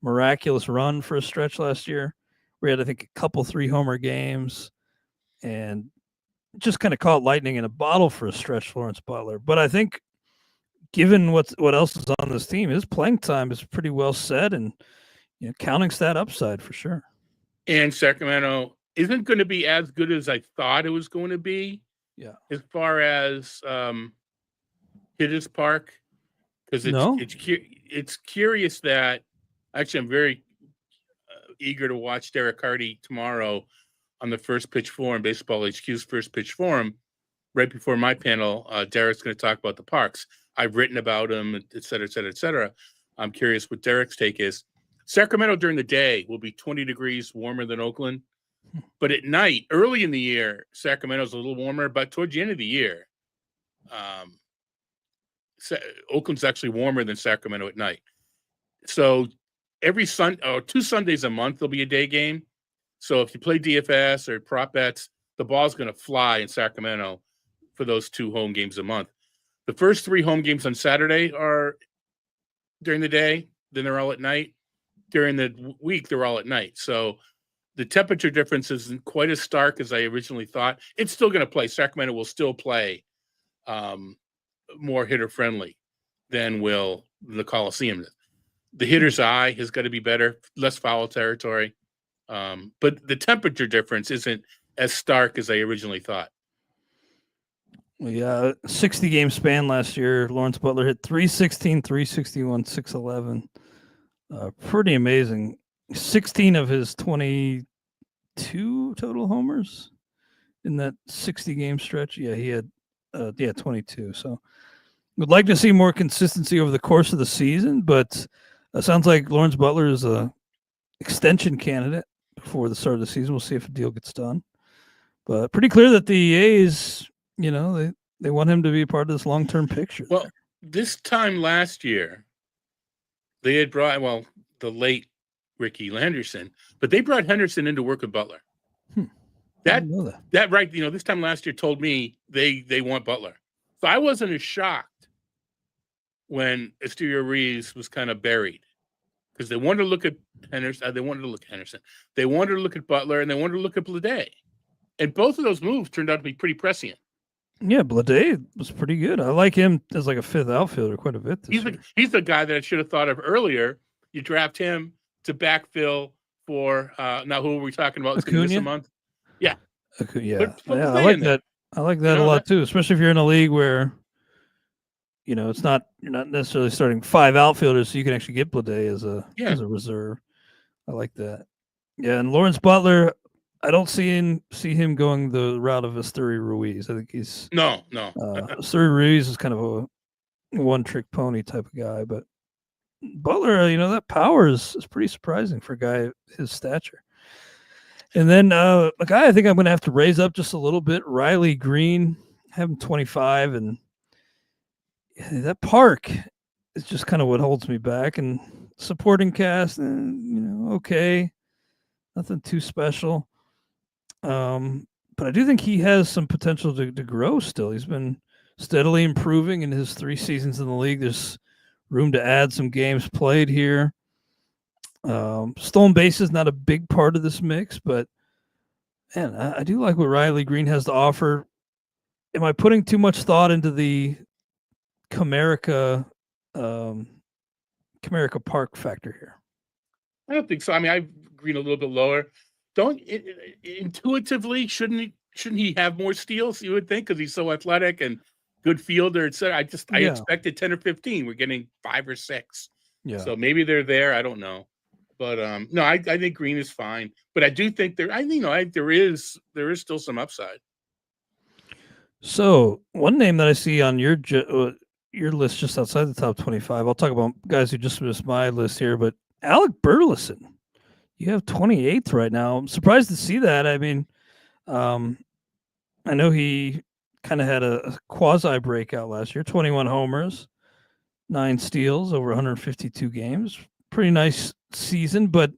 miraculous run for a stretch last year. We had, I think, a couple 3-homer games, and just kind of caught lightning in a bottle for a stretch, Lawrence Butler. But I think, given what else is on this team, his playing time is pretty well set, and counting stat upside for sure. And Sacramento isn't going to be as good as I thought it was going to be. Yeah. as far as Hitters Park, because it's curious that actually I'm very eager to watch Derek Hardy tomorrow on the First Pitch Forum, Baseball HQ's First Pitch Forum. Right before my panel, Derek's going to talk about the parks. I've written about them, et cetera, et cetera, et cetera. I'm curious what Derek's take is. Sacramento during the day will be 20 degrees warmer than Oakland. But at night, early in the year, Sacramento's a little warmer. But towards the end of the year, Oakland's actually warmer than Sacramento at night. So every 2 Sundays a month, there'll be a day game. So if you play DFS or prop bets, the ball's going to fly in Sacramento for those 2 home games a month. The first 3 home games on Saturday are during the day. Then they're all at night. During the week, they're all at night. So the temperature difference isn't quite as stark as I originally thought. It's still going to play. Sacramento will still play more hitter friendly than will the Coliseum. The hitter's eye has got to be better, less foul territory. But the temperature difference isn't as stark as I originally thought. Well, yeah, 60 game span last year. Lawrence Butler hit 316, 361, 611. Pretty amazing. 16 of his 22 total homers in that 60 game stretch. Yeah, he had 22. So would like to see more consistency over the course of the season, but it sounds like Lawrence Butler is a extension candidate before the start of the season. We'll see if a deal gets done. But pretty clear that the A's, they want him to be a part of this long-term picture. Well, this time last year, they had brought, the late Ricky Landerson, but they brought Henderson in to work with Butler. That right, this time last year told me they want Butler. So I wasn't as shocked when Estudio Ruiz was kind of buried because they wanted to look at Henderson. They wanted to look at Henderson. They wanted to look at Butler, and they wanted to look at Blade. And both of those moves turned out to be pretty prescient. Yeah, Blade was pretty good. I like him as like a 5th outfielder quite a bit this year. He's the guy that I should have thought of earlier. You draft him to backfill for now. Who are we talking about? It's going to miss a month. Yeah, yeah. I like that. I like that a lot too, especially if you're in a league where you're not necessarily starting 5 outfielders, so you can actually get Blade as a reserve. I like that. Yeah, and Lawrence Butler, I don't see him going the route of Esteury Ruiz. I think he's no. Esteury Ruiz is kind of a one-trick pony type of guy, but Butler, that power is pretty surprising for a guy his stature. And then a guy I think I'm going to have to raise up just a little bit, Riley Green, have him 25, and that park is just kind of what holds me back. And supporting cast, okay, nothing too special. But I do think he has some potential to grow still. He's been steadily improving in his 3 seasons in the league. There's room to add some games played here. Stolen base is not a big part of this mix, but man, I do like what Riley Green has to offer. Am I putting too much thought into the Comerica Park factor here? I don't think so. I mean, I've Green a little bit lower. Intuitively, shouldn't he have more steals? You would think, because he's so athletic and good fielder, etc. I expected 10 or 15. We're getting 5 or 6. Yeah. So maybe they're there. I don't know, but no, I think Green is fine. But I do think there is still some upside. So one name that I see on your list just outside the top 25. I'll talk about guys who just missed my list here, but Alec Burleson. You have 28th right now. I'm surprised to see that. I mean, I know he kind of had a quasi breakout last year. 21 homers, 9 steals over 152 games. Pretty nice season, but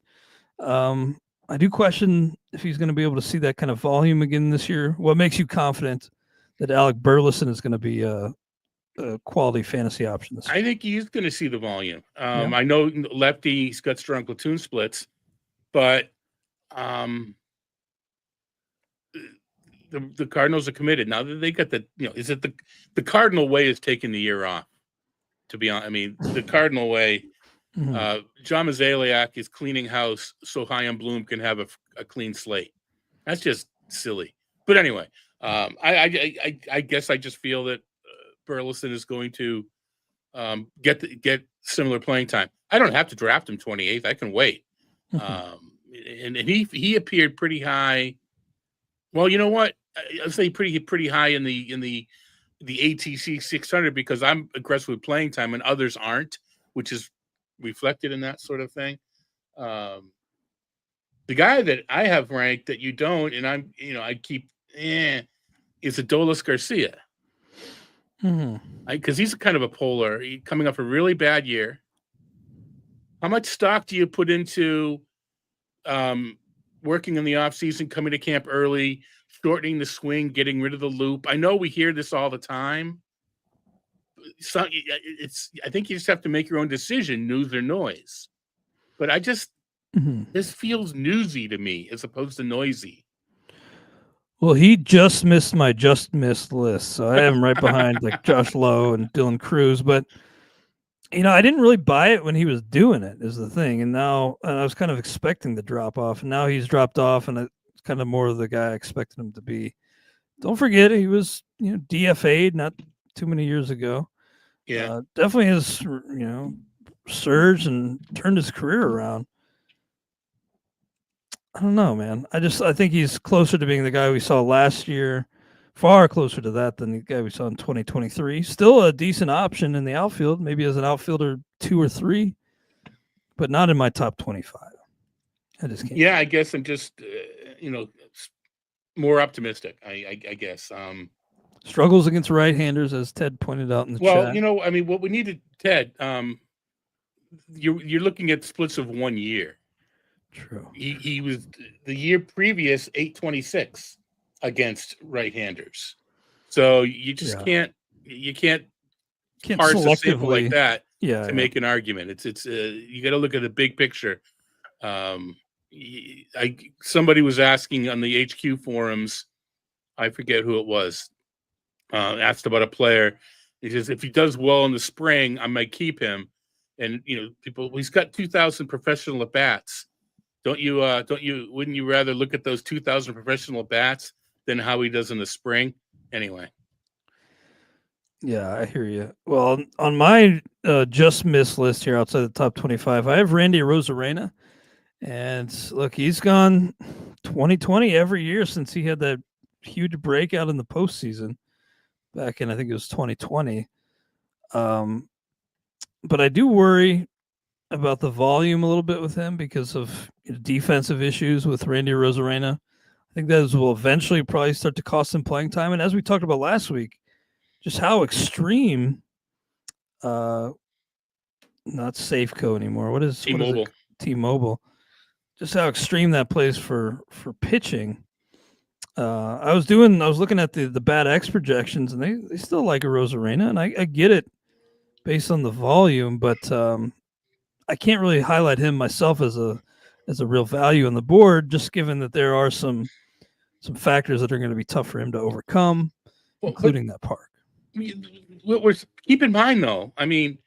I do question if he's going to be able to see that kind of volume again this year. What makes you confident that Alec Burleson is going to be a quality fantasy option this year? I think he's going to see the volume. I know lefty, he's got strong platoon splits. But the Cardinals are committed now that they got is it the Cardinal way is taking the year off? To be honest, I mean the Cardinal way. John Mozeliak is cleaning house so Chaim Bloom can have a clean slate. That's just silly. But anyway, I guess I just feel that Burleson is going to get similar playing time. I don't have to draft him 28th. I can wait. And he appeared pretty high. Well, you know what? I'll say pretty high in the ATC 600 because I'm aggressive with playing time and others aren't, which is reflected in that sort of thing. The guy that I have ranked that you don't, and I keep is Adolis Garcia. Because he's kind of a polar. He's coming off a really bad year. How much stock do you put into working in the off season, coming to camp early, shortening the swing, getting rid of the loop? I know we hear this all the time. So I think you just have to make your own decision, news or noise. But I just this feels newsy to me as opposed to noisy. Well, he just missed my just missed list, so I have him right behind like Josh Lowe and Dylan Cruz. But I didn't really buy it when he was doing it, is the thing. And now I was kind of expecting the drop off, and now he's dropped off, and it's kind of more of the guy I expected him to be. Don't forget, he was DFA'd not too many years ago. Yeah, definitely has surged and turned his career around. I don't know, man. I think he's closer to being the guy we saw last year, far closer to that than the guy we saw in 2023. Still a decent option in the outfield, maybe as an outfielder 2 or 3, but not in my top 25. I just can't. Yeah, I guess I'm just, more optimistic, I guess. Struggles against right-handers, as Ted pointed out in the chat. Well, what we needed, Ted, you're looking at splits of 1 year. True. He was the year previous 826 against right-handers. So you just can't parse a sample like that to make an argument. It's you got to look at the big picture. Somebody was asking on the HQ forums, I forget who it was, asked about a player. He says, if he does well in the spring, I might keep him. And he's got 2,000 professional at bats. Wouldn't you rather look at those 2,000 professional bats than how he does in the spring? Anyway. Yeah, I hear you. Well, on my just miss list here outside the top 25, I have Randy Arozarena. And look, he's gone 2020 every year since he had that huge breakout in the postseason back in, I think it was 2020. But I do worry about the volume a little bit with him because of defensive issues with Randy Arozarena. I think those will eventually probably start to cost him playing time. And as we talked about last week, just how extreme, not Safeco anymore. What is T-Mobile? T-Mobile. Just how extreme that plays for pitching. I was looking at the Bat X projections, and they still like Arozarena, and I get it based on the volume, but I can't really highlight him myself as a real value on the board, just given that there are some factors that are going to be tough for him to overcome, including that park. Keep in mind, though, I mean,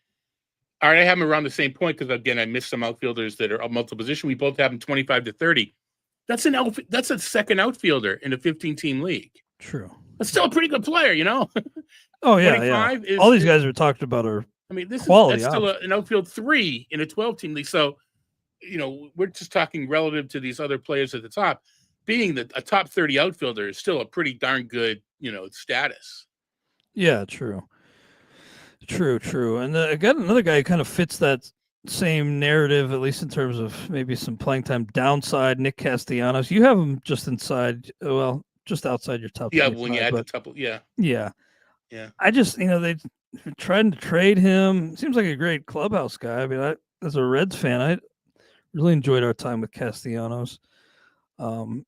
all right, I have him around the same point because, again, I missed some outfielders that are multiple position. We both have him 25 to 30. That's a second outfielder in a 15-team league. True. That's still a pretty good player, Oh, yeah. All these guys we talked about are that's quality. Still an outfield 3 in a 12-team league. So, we're just talking relative to these other players at the top. Being a top 30 outfielder is still a pretty darn good, status. Yeah, true. And again, another guy who kind of fits that same narrative, at least in terms of maybe some playing time downside, Nick Castellanos. You have him just just outside your top 25. Yeah, when you add the couple, yeah. I just, they've been trying to trade him. Seems like a great clubhouse guy. I mean, as a Reds fan, I really enjoyed our time with Castellanos. And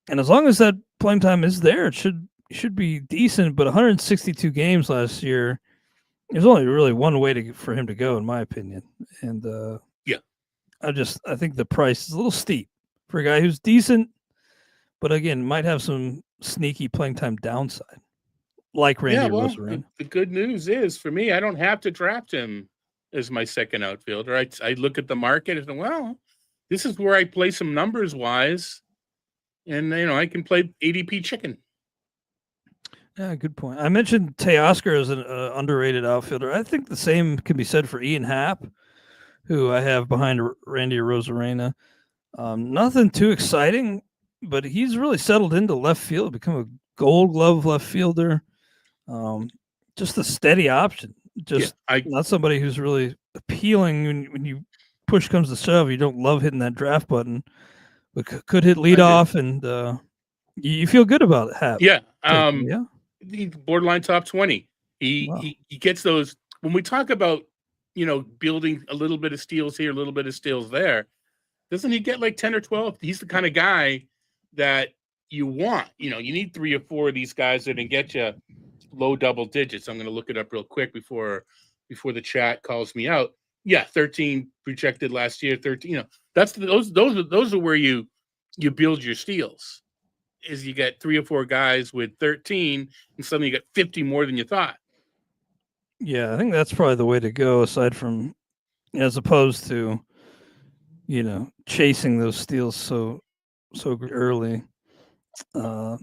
as long as that playing time is there, it should be decent. But 162 games last year, there's only really one way for him to go, in my opinion. And I think the price is a little steep for a guy who's decent, but again, might have some sneaky playing time downside, like Randy Arozarena. The good news is, for me, I don't have to draft him as my second outfielder. I look at the market and say, this is where I play some numbers wise, and I can play ADP chicken. Yeah, good point. I mentioned Teoscar as an underrated outfielder. I think the same can be said for Ian Happ, who I have behind Randy Rosarena. Nothing too exciting, but he's really settled into left field, become a Gold Glove left fielder. Just a steady option. Just not somebody who's really appealing when you push comes to shove. You don't love hitting that draft button, but could hit leadoff, and you feel good about it. Hap. Yeah. Yeah. Borderline top 20. He gets those. When we talk about, building a little bit of steals here, a little bit of steals there, doesn't he get like 10 or 12? He's the kind of guy that you want. You need 3 or 4 of these guys that can get you low double digits. I'm going to look it up real quick before the chat calls me out. Yeah, 13 projected last year. 13. That's those are where you build your steals. Is you get 3 or 4 guys with 13, and suddenly you get 50 more than you thought. Yeah, I think that's probably the way to go. Aside from, as opposed to, chasing those steals so early. I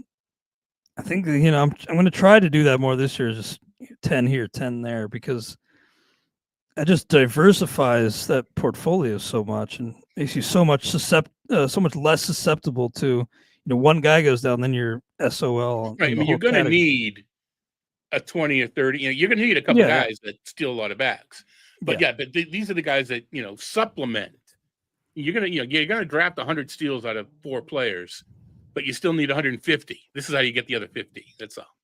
think I'm going to try to do that more this year. Just 10 here, 10 there, because that just diversifies that portfolio so much and makes you so much less susceptible to, one guy goes down, then you're SOL. Right. I mean, you're going to need a 20 or 30. You're going to need a couple guys that steal a lot of bags. But these are the guys that supplement. You're gonna draft 100 steals out of 4 players, but you still need 150. This is how you get the other 50. That's all.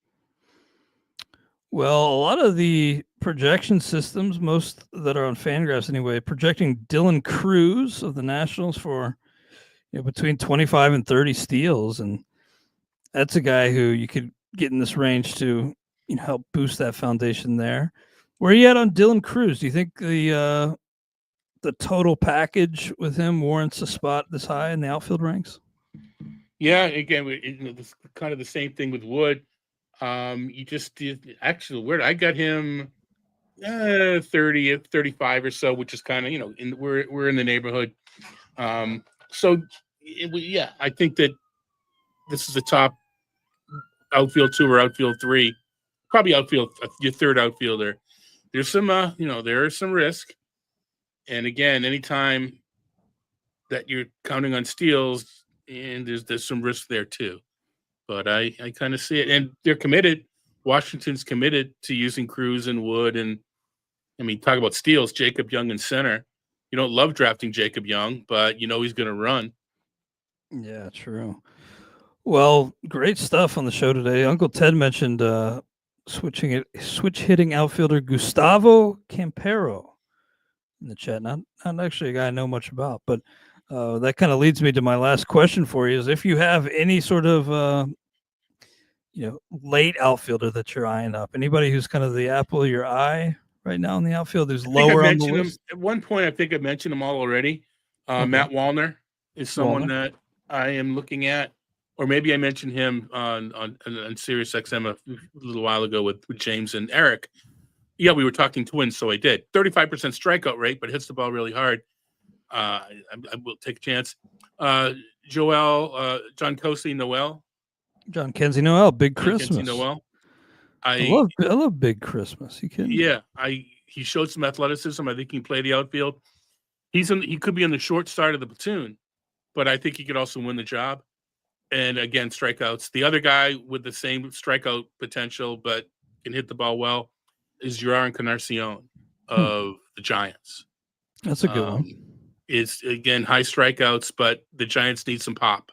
Well, a lot of the projection systems, most that are on Fangraphs anyway, projecting Dylan Cruz of the Nationals for between 25 and 30 steals, and that's a guy who you could get in this range to help boost that foundation there. Where are you at on Dylan Cruz? Do you think the total package with him warrants a spot this high in the outfield ranks? Yeah, again, it's kind of the same thing with Wood. You just did actually where I got him 30, 35 or so, which is kind of we're in the neighborhood. So I think that this is the top outfield 2 or outfield 3, probably outfield your third outfielder. There's some there is some risk, and again, anytime that you're counting on steals, and there's some risk there too. But I kind of see it, and they're committed. Washington's committed to using Cruz and Wood, and I mean, talk about steals. Jacob Young in center. You don't love drafting Jacob Young, but he's going to run. Yeah, true. Well, great stuff on the show today. Uncle Ted mentioned switch hitting outfielder Gustavo Campero in the chat. Not actually a guy I know much about, but that kind of leads me to my last question for you: is if you have any sort of late outfielder that you're eyeing up, anybody who's kind of the apple of your eye right now in the outfield, who's lower on the list? At one point, I think I mentioned them all already. Okay. Matt Wallner is someone that I am looking at, or maybe I mentioned him on Sirius XM a little while ago with James and Eric. Yeah, we were talking Twins, so I did. 35% strikeout rate, but hits the ball really hard. I will take a chance. John Kosey Noel. John Kenzie Noel, Big Christmas. Kenzie Noel. I love Big Christmas. You kidding? Yeah, he showed some athleticism. I think he can play the outfield. He could be on the short side of the platoon, but I think he could also win the job. And again, strikeouts. The other guy with the same strikeout potential, but can hit the ball well, is Jerar Encarnacion of the Giants. That's a good one. It's again high strikeouts, but the Giants need some pop.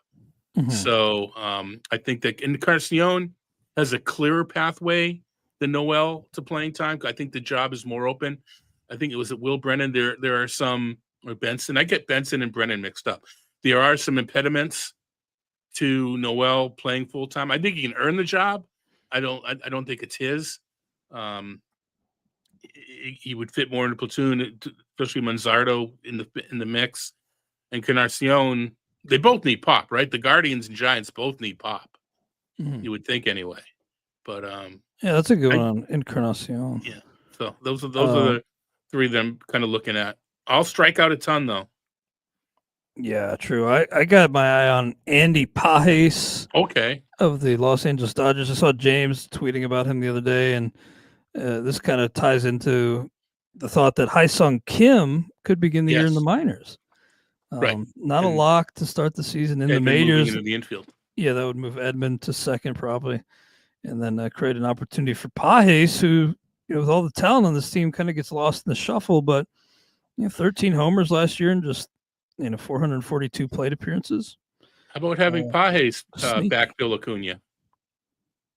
Mm-hmm. So I think that Encarnacion has a clearer pathway than Noel to playing time. I think the job is more open. I think it was at Will Brennan. There are some, or Benson. I get Benson and Brennan mixed up. There are some impediments to Noel playing full time. I think he can earn the job. I don't think it's his. He would fit more in the platoon, especially Manzardo in the mix, and Encarnacion. They both need pop, right? The Guardians and Giants both need pop. Mm-hmm. You would think anyway, but yeah, that's a good one. Encarnacion. Yeah, so those are the 3 that I'm kind of looking at. I'll strike out a ton though. Yeah, true. I got my eye on Andy Pages. Okay. of the Los Angeles Dodgers. I saw James tweeting about him the other day, and this kind of ties into the thought that Haesung Kim could begin the year in the minors. Right. Not a lock to start the season in the majors. Moving into the infield. Yeah, that would move Edmund to second probably, and then create an opportunity for Pages, who, with all the talent on this team, kind of gets lost in the shuffle. But 13 homers last year and just 442 plate appearances. How about having Pages backfill Acuna?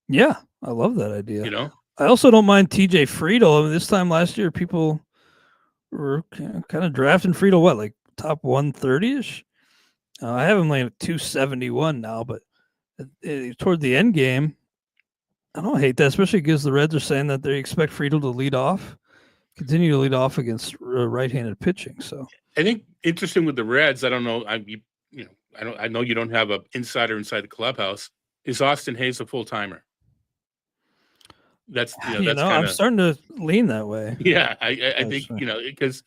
Yeah, I love that idea. I also don't mind TJ Friedel. I mean, this time last year, people were kind of drafting Friedel, like top 130-ish? I have him laying at 271 now, but toward the end game, I don't hate that, especially because the Reds are saying that they expect Friedel to continue to lead off against right-handed pitching. So I think interesting with the Reds, I don't know, I know you don't have an insider inside the clubhouse. Is Austin Hayes a full-timer? That's that's I'm starting to lean that way. Yeah, I think because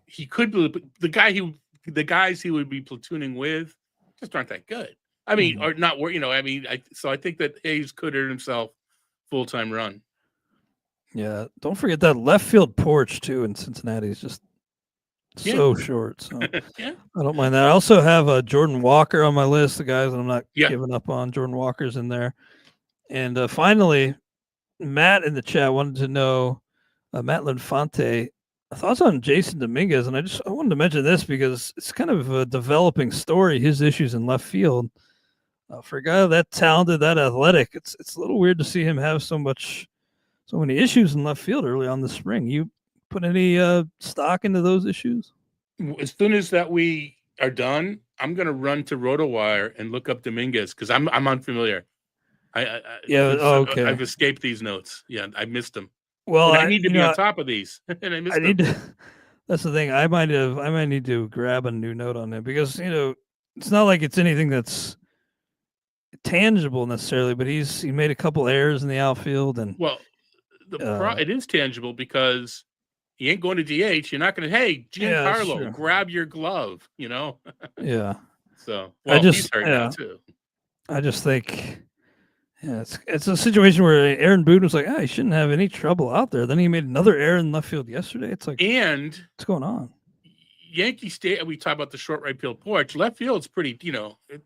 he could be the guys he would be platooning with just aren't that good. I mean, or not. So I think that Hayes could earn himself full-time run. Yeah, don't forget that left field porch too in Cincinnati is just so short. So I don't mind that. I also have Jordan Walker on my list. The guys that I'm not giving up on. Jordan Walker's in there. And finally, Matt in the chat wanted to know, Matt Linfante, thoughts on Jason Dominguez. And I wanted to mention this because it's kind of a developing story, his issues in left field. For a guy that talented, that athletic, it's a little weird to see him have so many issues in left field early on the spring. You put any stock into those issues? As soon as that we are done, I'm going to run to RotoWire and look up Dominguez because I'm unfamiliar. Okay. I've escaped these notes. Yeah, I missed them. Well, I need to be on top of these, and I missed them. That's the thing. I might need to grab a new note on it because it's not like it's anything that's tangible necessarily, but he made a couple errors in the outfield, and it is tangible because he ain't going to DH. You're not going to, hey, Giancarlo, grab your glove. Yeah. So he's hurt now too. I just think. Yeah, it's a situation where Aaron Boone was like, he shouldn't have any trouble out there. Then he made another error in left field yesterday. It's like, what's going on? Yankee State, we talk about the short right field porch. Left field's pretty,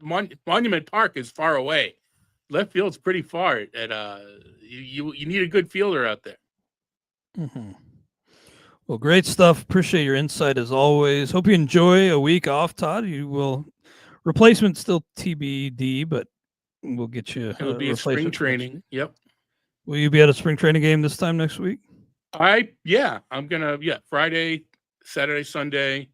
Monument Park is far away. Left field's pretty far. You need a good fielder out there. Mm-hmm. Well, great stuff. Appreciate your insight as always. Hope you enjoy a week off, Todd. Replacement still TBD, but we'll get you. It'll be a spring training. Yep. Will you be at a spring training game this time next week? I'm gonna. Friday, Saturday, Sunday.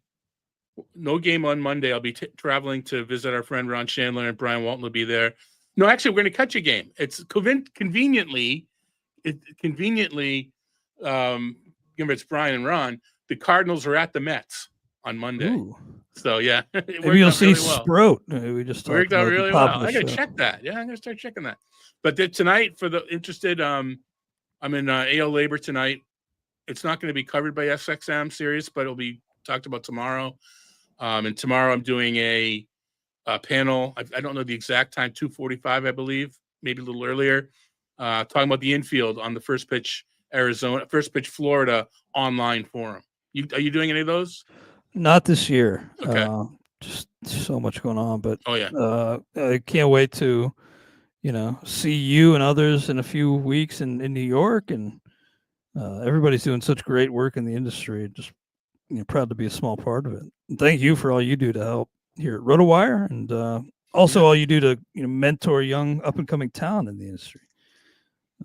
No game on Monday. I'll be traveling to visit our friend Ron Chandler, and Brian Walton will be there. No, actually, we're gonna catch a game. It's conveniently. It's Brian and Ron. The Cardinals are at the Mets on Monday. Ooh. So maybe you'll see Sproat. We just worked out really well. I gotta check that. Yeah, I'm gonna start checking that. But tonight, for the interested, I'm in AL Labor tonight. It's not going to be covered by SXM Series, but it'll be talked about tomorrow. And tomorrow I'm doing a panel. I don't know the exact time, 2:45, I believe, maybe a little earlier. Talking about the infield on the First Pitch Florida online forum. Are you doing any of those? Not this year. Okay. Just so much going on, but I can't wait to, see you and others in a few weeks in New York, and everybody's doing such great work in the industry. Just proud to be a small part of it. And thank you for all you do to help here at RotoWire, and also all you do to mentor young up and coming talent in the industry.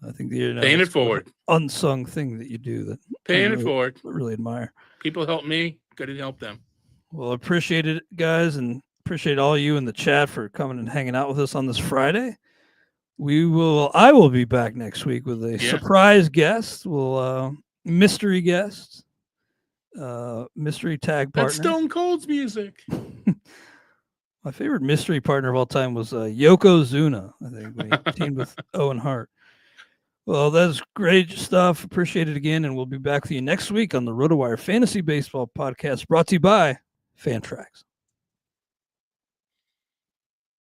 I think paying it forward, unsung thing that you do that paying it forward. Really admire. People help me. Got to help them. Well, appreciate it, guys, and appreciate all you in the chat for coming and hanging out with us on this Friday. I will be back next week with a surprise guest. Mystery guest, mystery tag partner. That's Stone Cold's music. My favorite mystery partner of all time was Yokozuna. I think when he teamed with Owen Hart. Well, that's great stuff. Appreciate it again. And we'll be back with you next week on the RotoWire Fantasy Baseball Podcast, brought to you by Fantrax.